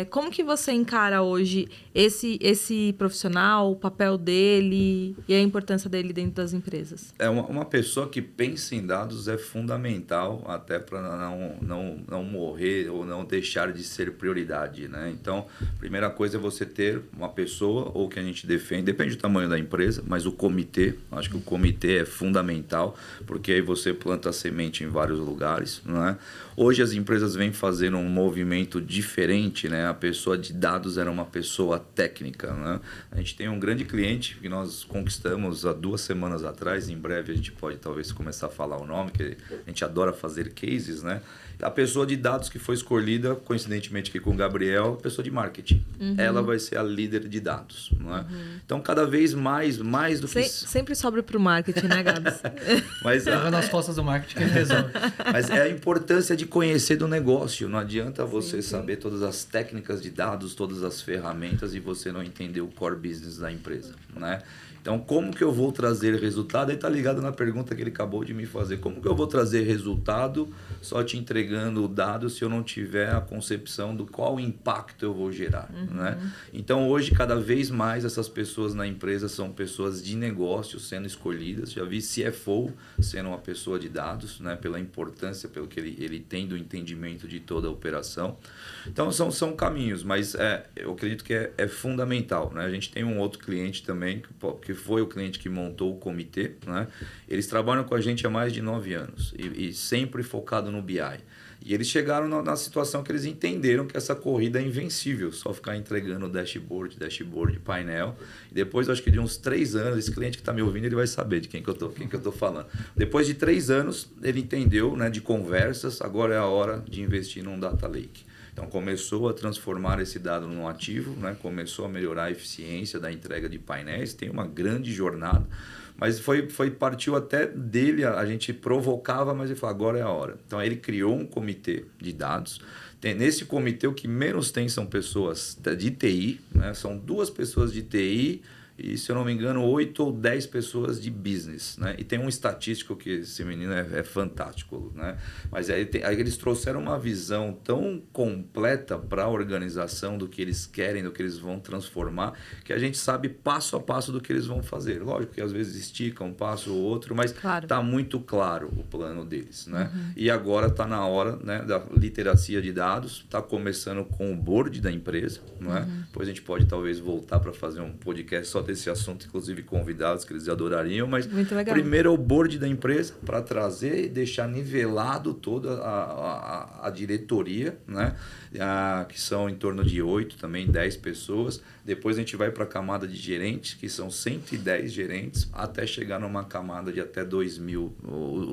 Speaker 1: Como que você encara hoje esse profissional, o papel dele e a importância dele dentro das empresas?
Speaker 3: Uma pessoa que pensa em dados é fundamental até para não morrer ou não deixar de ser prioridade, né? Então, primeira coisa é você ter uma pessoa, ou que a gente defende, depende do tamanho da empresa, mas o comitê, acho que o comitê é fundamental, porque aí você planta a semente em vários lugares, né? Hoje as empresas vêm fazendo um movimento diferente, né? A pessoa de dados era uma pessoa técnica, né? A gente tem um grande cliente que nós conquistamos há 2 semanas atrás, em breve a gente pode talvez começar a falar o nome, que a gente adora fazer cases, né? A pessoa de dados que foi escolhida, coincidentemente aqui com o Gabriel, a pessoa de marketing. Ela vai ser a líder de dados, não é? Então, cada vez mais do que...
Speaker 1: Sempre sobra para o marketing, né, Gabs?
Speaker 2: Mas nas costas do marketing que ele resolve.
Speaker 3: Mas é a importância de conhecer do negócio. Não adianta você saber todas as técnicas de dados, todas as ferramentas e você não entender o core business da empresa, né? Então, como que eu vou trazer resultado? Aí está ligado na pergunta que ele acabou de me fazer. Como que eu vou trazer resultado só te entregando o dado se eu não tiver a concepção do qual impacto eu vou gerar, né? Então, hoje, cada vez mais, essas pessoas na empresa são pessoas de negócio sendo escolhidas. Já vi CFO sendo uma pessoa de dados, né? Pela importância, pelo que ele tem do entendimento de toda a operação. Então, são caminhos, mas eu acredito que é fundamental, né? A gente tem um outro cliente também, que foi o cliente que montou o comitê, né? Eles trabalham com a gente há mais de 9 anos e sempre focado no BI. E eles chegaram na situação que eles entenderam que essa corrida é invencível, só ficar entregando dashboard, painel. E depois, acho que de uns 3 anos, esse cliente que está me ouvindo, ele vai saber de quem que eu tô falando. Depois de 3 anos, ele entendeu, né, de conversas, agora é a hora de investir num data lake. Então, começou a transformar esse dado num ativo, né? Começou a melhorar a eficiência da entrega de painéis, tem uma grande jornada, mas partiu até dele, a gente provocava, mas ele falou, agora é a hora. Então, ele criou um comitê de dados. Nesse comitê, o que menos tem são pessoas de TI, né? São 2 pessoas de TI e, se eu não me engano, 8 ou 10 pessoas de business, né? E tem um estatístico que esse menino é fantástico, né? Mas aí eles trouxeram uma visão tão completa para a organização do que eles querem, do que eles vão transformar, que a gente sabe passo a passo do que eles vão fazer. Lógico que às vezes esticam um passo ou outro, mas está muito claro o plano deles, né? E agora está na hora, né, da literacia de dados, está começando com o board da empresa, não é? Depois a gente pode talvez voltar para fazer um podcast só desse assunto, inclusive convidados que eles adorariam, mas primeiro é o board da empresa para trazer e deixar nivelado toda a diretoria, né? Que são em torno de 8, também 10 pessoas. Depois a gente vai para a camada de gerentes, que são 110 gerentes, até chegar numa camada de até 2.000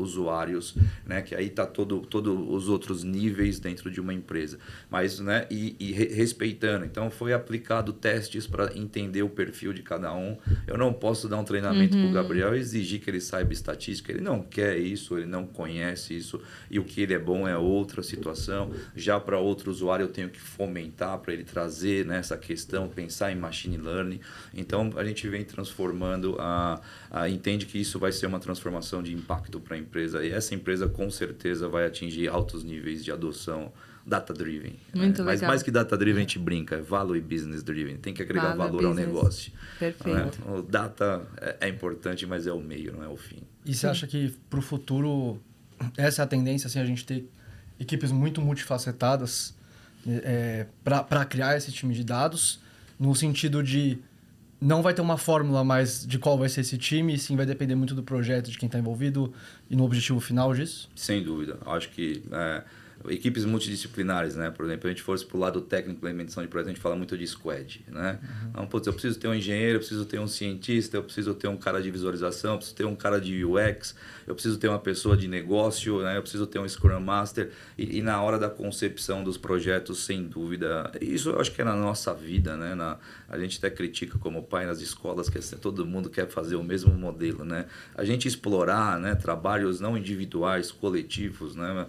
Speaker 3: usuários, né? Que aí está todos os outros níveis dentro de uma empresa. Mas, né? E respeitando. Então, foi aplicado testes para entender o perfil de cada um. Eu não posso dar um treinamento para o Gabriel e exigir que ele saiba estatística. Ele não quer isso, ele não conhece isso. E o que ele é bom é outra situação. Já para outro usuário, eu tenho que fomentar para ele trazer, né, essa questão, pensar em machine learning. Então, a gente vem transformando, entende que isso vai ser uma transformação de impacto para a empresa. E essa empresa, com certeza, vai atingir altos níveis de adoção data-driven.
Speaker 1: Muito legal.
Speaker 3: Mas mais que data-driven, a gente brinca, é value business-driven. Tem que agregar valor ao negócio.
Speaker 1: Perfeito.
Speaker 3: O data é importante, mas é o meio, não é o fim.
Speaker 2: E você acha que para o futuro, essa é a tendência, assim, a gente ter equipes muito multifacetadas para criar esse time de dados, no sentido de não vai ter uma fórmula mais de qual vai ser esse time, e sim vai depender muito do projeto, de quem está envolvido e no objetivo final disso?
Speaker 3: Sem dúvida. Acho que equipes multidisciplinares, né? Por exemplo, a gente fosse para o lado técnico da implementação de projeto, a gente fala muito de squad, né? Então, eu preciso ter um engenheiro, eu preciso ter um cientista, eu preciso ter um cara de visualização, eu preciso ter um cara de UX, eu preciso ter uma pessoa de negócio, né? Eu preciso ter um Scrum Master. E na hora da concepção dos projetos, sem dúvida, isso eu acho que é na nossa vida, né? A gente até critica como pai nas escolas, que todo mundo quer fazer o mesmo modelo, né? A gente explorar, né, trabalhos não individuais, coletivos, né?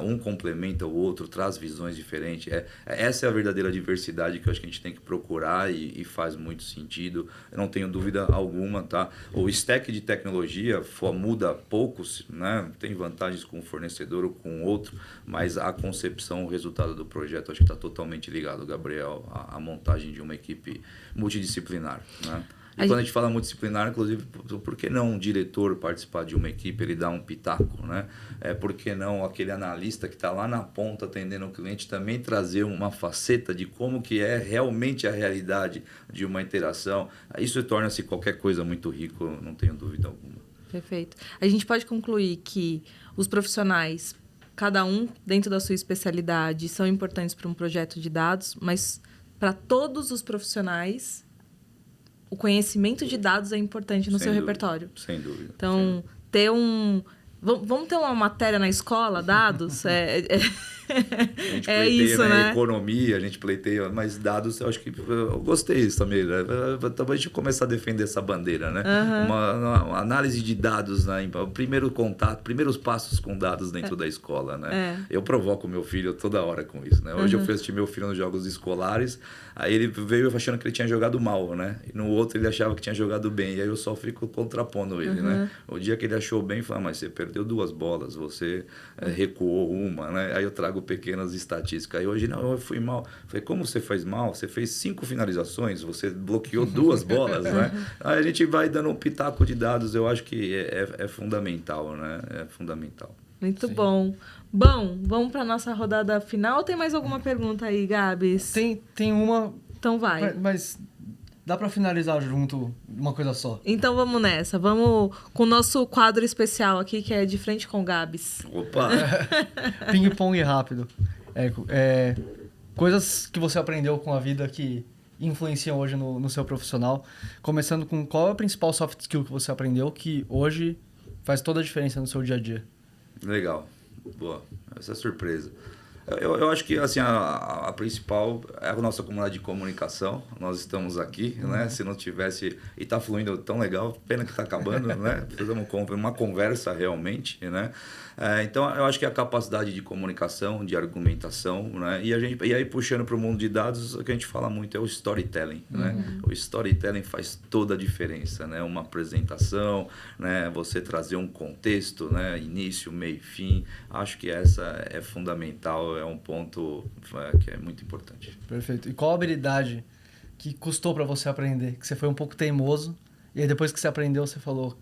Speaker 3: Um complementa o outro, traz visões diferentes. Essa é a verdadeira diversidade que eu acho que a gente tem que procurar e faz muito sentido. Eu não tenho dúvida alguma, tá? O stack de tecnologia muda poucos, né? Tem vantagens com um fornecedor ou com outro, mas a concepção, o resultado do projeto, acho que está totalmente ligado, Gabriel, à montagem de uma equipe multidisciplinar, né? E quando a gente fala multidisciplinar, inclusive, por que não um diretor participar de uma equipe, ele dá um pitaco, né? Por que não aquele analista que está lá na ponta atendendo o cliente também trazer uma faceta de como que é realmente a realidade de uma interação? Isso torna-se qualquer coisa muito rico, não tenho dúvida alguma.
Speaker 1: Perfeito. A gente pode concluir que os profissionais, cada um dentro da sua especialidade, são importantes para um projeto de dados, mas para todos os profissionais, o conhecimento de dados é importante no seu repertório.
Speaker 3: Sem dúvida.
Speaker 1: Então, ter um... Vamos ter uma matéria na escola, dados?
Speaker 3: A gente pleiteia,
Speaker 1: isso, né?
Speaker 3: Economia, a gente pleiteia, mas dados, eu acho que... Eu gostei disso também, né? Talvez a gente começar a defender essa bandeira, né? Uma análise de dados, né? Primeiro contato, primeiros passos com dados dentro da escola, né? Eu provoco meu filho toda hora com isso, né? Hoje eu fui assistir meu filho nos jogos escolares, aí ele veio achando que ele tinha jogado mal, né? E no outro ele achava que tinha jogado bem, e aí eu só fico contrapondo ele, né? O dia que ele achou bem, eu falei, mas você perdeu 2 bolas, você recuou uma, né? Aí eu trago pequenas estatísticas. Aí hoje, não, eu fui mal. Eu falei, como você fez mal? Você fez 5 finalizações, você bloqueou 2 bolas, né? Aí a gente vai dando um pitaco de dados, eu acho que é fundamental, né? É fundamental.
Speaker 1: Muito bom. Bom, vamos para nossa rodada final. Ou tem mais alguma pergunta aí, Gabs?
Speaker 2: Tem uma...
Speaker 1: Então vai.
Speaker 2: Mas dá para finalizar junto uma coisa só.
Speaker 1: Então vamos nessa. Vamos com o nosso quadro especial aqui, que é De Frente com Gabs.
Speaker 3: Opa!
Speaker 2: Ping-pong rápido. Coisas que você aprendeu com a vida que influenciam hoje no seu profissional. Começando com qual é a principal soft skill que você aprendeu que hoje faz toda a diferença no seu dia a dia?
Speaker 3: Legal. Boa. Essa é surpresa. Eu acho que assim, a principal é a nossa comunidade de comunicação. Nós estamos aqui, né? Se não tivesse... E está fluindo tão legal, pena que está acabando, né? Fizemos uma conversa realmente, né? Então, eu acho que a capacidade de comunicação, de argumentação, né? E aí, puxando para o mundo de dados, o que a gente fala muito é o storytelling, né? O storytelling faz toda a diferença, né? Uma apresentação, né? Você trazer um contexto, né? Início, meio e fim. Acho que essa é fundamental, é um ponto que é muito importante.
Speaker 2: Perfeito. E qual a habilidade que custou para você aprender? Que você foi um pouco teimoso e aí depois que você aprendeu, você falou,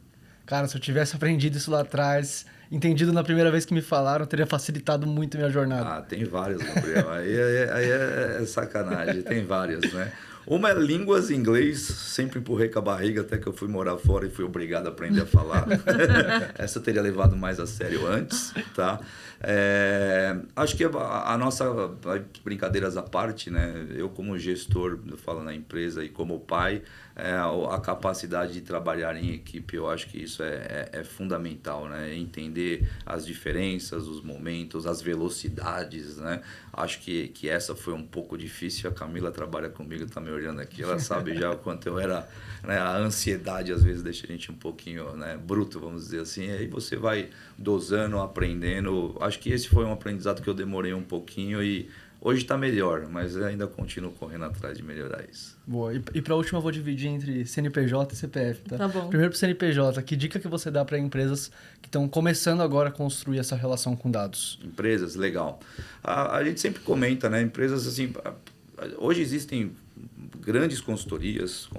Speaker 2: cara, se eu tivesse aprendido isso lá atrás, entendido na primeira vez que me falaram, teria facilitado muito a minha jornada.
Speaker 3: Tem várias, Gabriel. Aí é sacanagem, tem várias, né? Uma é línguas em inglês, sempre empurrei com a barriga até que eu fui morar fora e fui obrigado a aprender a falar. Essa eu teria levado mais a sério antes, tá? Acho que a nossa, brincadeiras à parte, né? Eu como gestor, eu falo na empresa, e como pai, a capacidade de trabalhar em equipe, eu acho que isso é fundamental, né? Entender as diferenças, os momentos, as velocidades, né? Acho que essa foi um pouco difícil. A Camila trabalha comigo, está me olhando aqui, ela sabe já o quanto eu era, né? A ansiedade às vezes deixa a gente um pouquinho, né? Bruto, vamos dizer assim. E aí você vai dosando, aprendendo. Acho que esse foi um aprendizado que eu demorei um pouquinho e hoje está melhor, mas ainda continuo correndo atrás de melhorar isso.
Speaker 2: Boa. E para a última eu vou dividir entre CNPJ e CPF, tá?
Speaker 1: Tá bom.
Speaker 2: Primeiro para o CNPJ, que dica que você dá para empresas que estão começando agora a construir essa relação com dados?
Speaker 3: Empresas, legal. A gente sempre comenta, né? Empresas assim, hoje existem grandes consultorias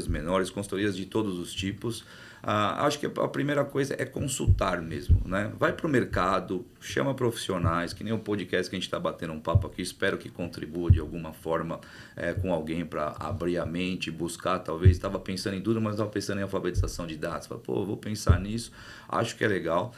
Speaker 3: menores, consultorias de todos os tipos. Acho que a primeira coisa é consultar mesmo, né? Vai para o mercado, chama profissionais, que nem o podcast que a gente está batendo um papo aqui, espero que contribua de alguma forma com alguém para abrir a mente, buscar, talvez, estava pensando em tudo, mas estava pensando em alfabetização de dados, vou pensar nisso, acho que é legal.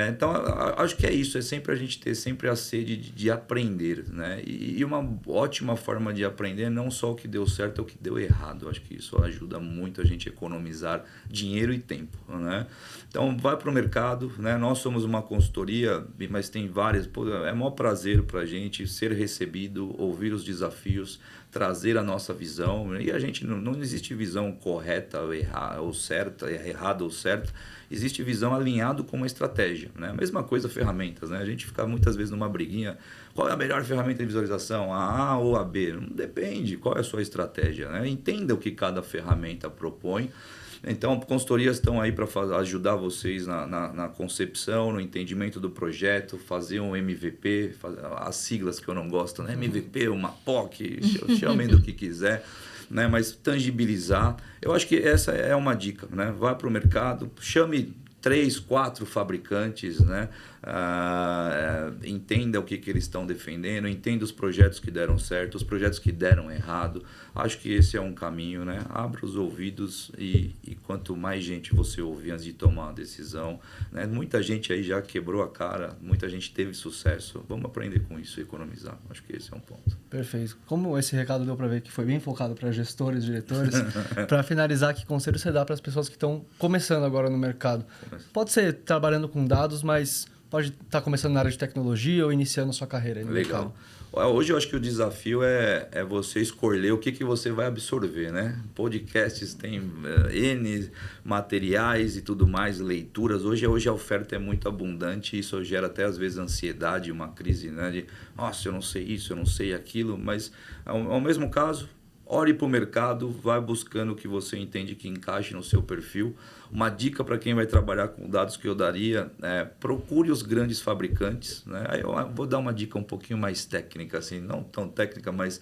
Speaker 3: Então, acho que é isso, é sempre a gente ter sempre a sede de aprender, né? E uma ótima forma de aprender, não só o que deu certo, é o que deu errado. Acho que isso ajuda muito a gente a economizar dinheiro e tempo, né? Então, vai para o mercado, né? Nós somos uma consultoria, mas tem várias, é maior prazer para a gente ser recebido, ouvir os desafios, trazer a nossa visão, e a gente não existe visão correta ou certa, errada ou certa, existe visão alinhado com uma estratégia, né? A mesma coisa ferramentas, né? A gente fica muitas vezes numa briguinha, qual é a melhor ferramenta de visualização, a A ou a B? Não depende, qual é a sua estratégia, né? Entenda o que cada ferramenta propõe. Então, consultorias estão aí para ajudar vocês na concepção, no entendimento do projeto, fazer um MVP, as siglas que eu não gosto, né? MVP, uma POC, chamem do que quiser, né? Mas tangibilizar. Eu acho que essa é uma dica, né? Vá para o mercado, chame 3, 4 fabricantes, né? Entenda o que eles estão defendendo, entenda os projetos que deram certo, os projetos que deram errado. Acho que esse é um caminho, né? Abra os ouvidos e quanto mais gente você ouvir antes de tomar uma decisão, né? Muita gente aí já quebrou a cara, muita gente teve sucesso. Vamos aprender com isso e economizar. Acho que esse é um ponto.
Speaker 2: Perfeito. Como esse recado deu para ver que foi bem focado para gestores, diretores, para finalizar, que conselho você dá para as pessoas que estão começando agora no mercado? Pode ser trabalhando com dados, mas pode estar começando na área de tecnologia ou iniciando a sua carreira aí no mercado.
Speaker 3: Hoje eu acho que o desafio é você escolher o que você vai absorver, né? Podcasts tem N materiais e tudo mais, leituras. Hoje a oferta é muito abundante e isso gera até às vezes ansiedade, uma crise, né? De, nossa, eu não sei isso, eu não sei aquilo, mas ao mesmo caso, ore para o mercado, vai buscando o que você entende que encaixe no seu perfil. Uma dica para quem vai trabalhar com dados que eu daria procure os grandes fabricantes, né? Aí eu vou dar uma dica um pouquinho mais técnica, assim, não tão técnica, mas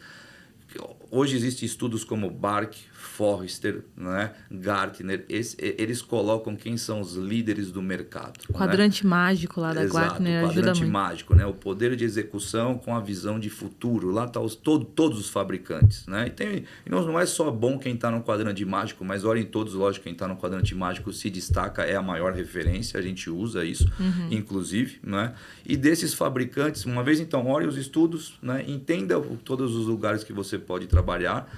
Speaker 3: hoje existem estudos como Bark, Forrester, né? Gartner, eles colocam quem são os líderes do mercado.
Speaker 1: O quadrante mágico lá da Gartner ajuda muito. O
Speaker 3: quadrante mágico, né? O poder de execução com a visão de futuro. Lá estão todos os fabricantes, né? E não é só bom quem está no quadrante mágico, mas olhem todos, lógico, quem está no quadrante mágico se destaca, é a maior referência, a gente usa isso, inclusive, né? E desses fabricantes, uma vez então, olhe os estudos, né? Entenda todos os lugares que você pode trabalhar,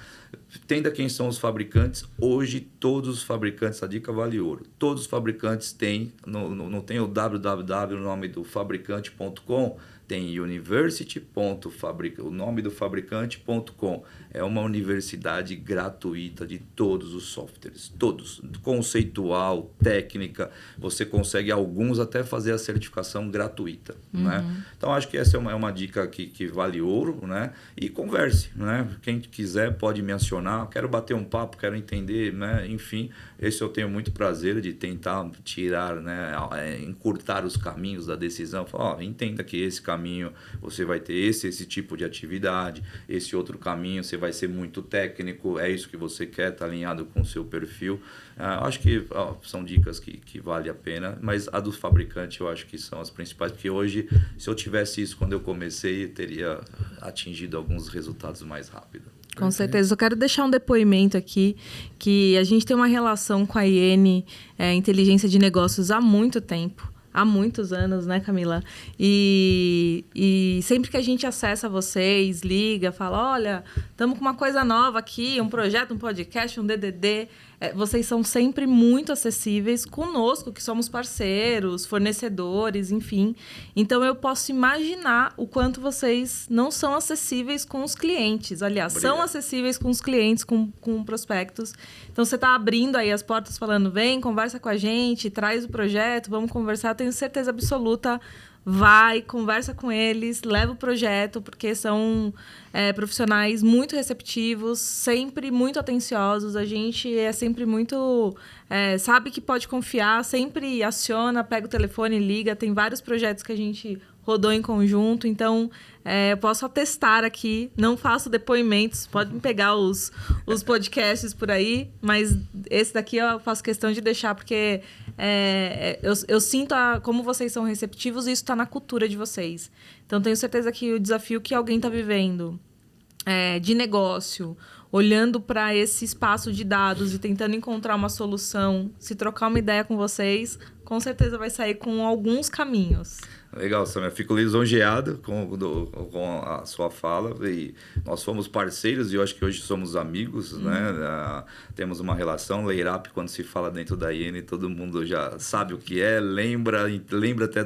Speaker 3: entenda quem são os fabricantes. Hoje todos os fabricantes, a dica vale ouro, todos os fabricantes têm, não tem o www no nome do fabricante.com, tem o nome do fabricante.com. É uma universidade gratuita de todos os softwares, todos, conceitual, técnica. Você consegue alguns até fazer a certificação gratuita, né? Então acho que essa é uma dica que vale ouro, né? E converse, né? Quem quiser pode me acionar. Quero bater um papo, quero entender, né? Enfim, esse eu tenho muito prazer de tentar tirar, né? Encurtar os caminhos da decisão. Falar, entenda que esse caminho você vai ter esse tipo de atividade, esse outro caminho você vai ser muito técnico, é isso que você quer, está alinhado com o seu perfil. Acho que são dicas que vale a pena, mas a do fabricante eu acho que são as principais, porque hoje, se eu tivesse isso quando eu comecei, eu teria atingido alguns resultados mais rápido.
Speaker 1: Com certeza. Eu quero deixar um depoimento aqui, que a gente tem uma relação com a Iene, Inteligência de Negócios, há muito tempo. Há muitos anos, né, Camila? E sempre que a gente acessa vocês, liga, fala, olha, estamos com uma coisa nova aqui, um projeto, um podcast, um DDD. Vocês são sempre muito acessíveis conosco, que somos parceiros, fornecedores, enfim. Então, eu posso imaginar o quanto vocês não são acessíveis com os clientes. Aliás,
Speaker 3: Obrigado.
Speaker 1: São acessíveis com os clientes, com prospectos. Então, você está abrindo aí as portas, falando, vem, conversa com a gente, traz o projeto, vamos conversar. Tenho certeza absoluta, vai, conversa com eles, leva o projeto, porque são profissionais muito receptivos, sempre muito atenciosos. A gente é sempre muito... sabe que pode confiar, sempre aciona, pega o telefone, liga. Tem vários projetos que a gente rodou em conjunto, então eu posso atestar aqui, não faço depoimentos, podem pegar os podcasts por aí, mas esse daqui eu faço questão de deixar, porque eu sinto como vocês são receptivos e isso está na cultura de vocês. Então, tenho certeza que o desafio que alguém está vivendo de negócio, olhando para esse espaço de dados e tentando encontrar uma solução, se trocar uma ideia com vocês, com certeza vai sair com alguns caminhos.
Speaker 3: Legal, Samia. Fico lisonjeado com a sua fala. E nós fomos parceiros e eu acho que hoje somos amigos, né? Temos uma relação. Leirap, quando se fala dentro da Iene, todo mundo já sabe o que é, lembra até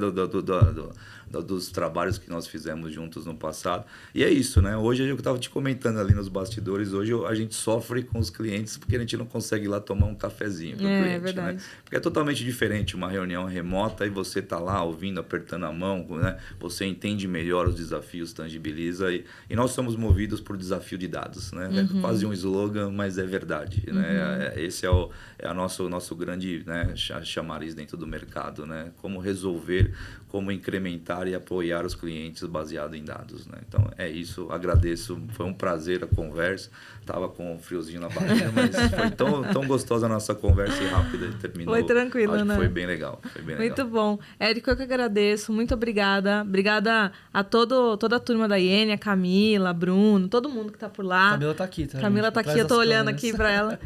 Speaker 3: dos trabalhos que nós fizemos juntos no passado. E é isso, né? Hoje eu estava te comentando ali nos bastidores, hoje a gente sofre com os clientes porque a gente não consegue ir lá tomar um cafezinho pro cliente,
Speaker 1: verdade.
Speaker 3: né? Porque é totalmente diferente uma reunião remota e você tá lá ouvindo, apertando a mão, né? Você entende melhor os desafios, tangibiliza e nós somos movidos por desafio de dados, né? É quase um slogan, mas é verdade, né? Esse é o nosso grande, né, chamariz dentro do mercado, né? Como resolver, como incrementar e apoiar os clientes baseado em dados, né? Então é isso, agradeço, foi um prazer a conversa, tava com um friozinho na barriga, mas foi tão gostosa a nossa conversa e rápida e terminou.
Speaker 1: Foi tranquilo,
Speaker 3: acho
Speaker 1: né?
Speaker 3: Que foi bem legal,
Speaker 1: Muito bom. Érico, eu que agradeço, muito obrigada. Obrigada a toda a turma da Iene, a Camila, Bruno, todo mundo que tá por lá.
Speaker 2: Camila tá aqui, tá?
Speaker 1: Camila tá aqui, eu tô olhando aqui para ela.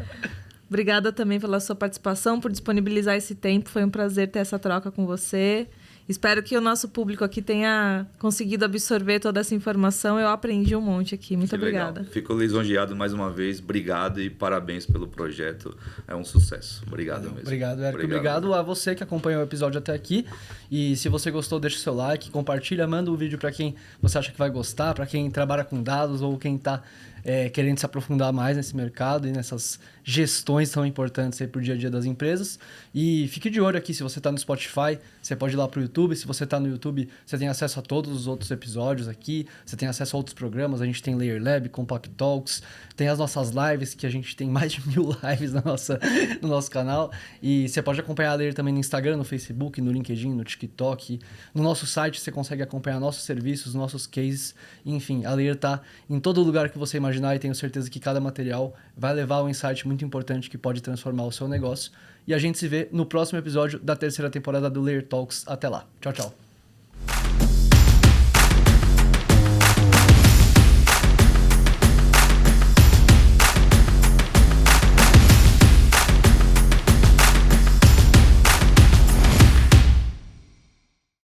Speaker 1: Obrigada também pela sua participação, por disponibilizar esse tempo. Foi um prazer ter essa troca com você. Espero que o nosso público aqui tenha conseguido absorver toda essa informação. Eu aprendi um monte aqui. Muito obrigada.
Speaker 3: Legal. Fico lisonjeado mais uma vez. Obrigado e parabéns pelo projeto. É um sucesso. Obrigado mesmo.
Speaker 2: Obrigado, Érico. Obrigado a você que acompanhou o episódio até aqui. E se você gostou, deixa o seu like, compartilha, manda o vídeo para quem você acha que vai gostar, para quem trabalha com dados ou quem está querendo se aprofundar mais nesse mercado e nessas gestões tão importantes aí para o dia a dia das empresas. E fique de olho aqui, se você está no Spotify, você pode ir lá para o YouTube. Se você está no YouTube, você tem acesso a todos os outros episódios aqui, você tem acesso a outros programas. A gente tem Layer Lab, Compact Talks, tem as nossas lives, que a gente tem mais de 1000 lives no nosso canal. E você pode acompanhar a Layer também no Instagram, no Facebook, no LinkedIn, no TikTok. No nosso site você consegue acompanhar nossos serviços, nossos cases. Enfim, a Layer está em todo lugar que você imaginar e tenho certeza que cada material vai levar um insight muito importante que pode transformar o seu negócio. E a gente se vê no próximo episódio da 3ª temporada do Layer Talks. Até lá. Tchau, tchau.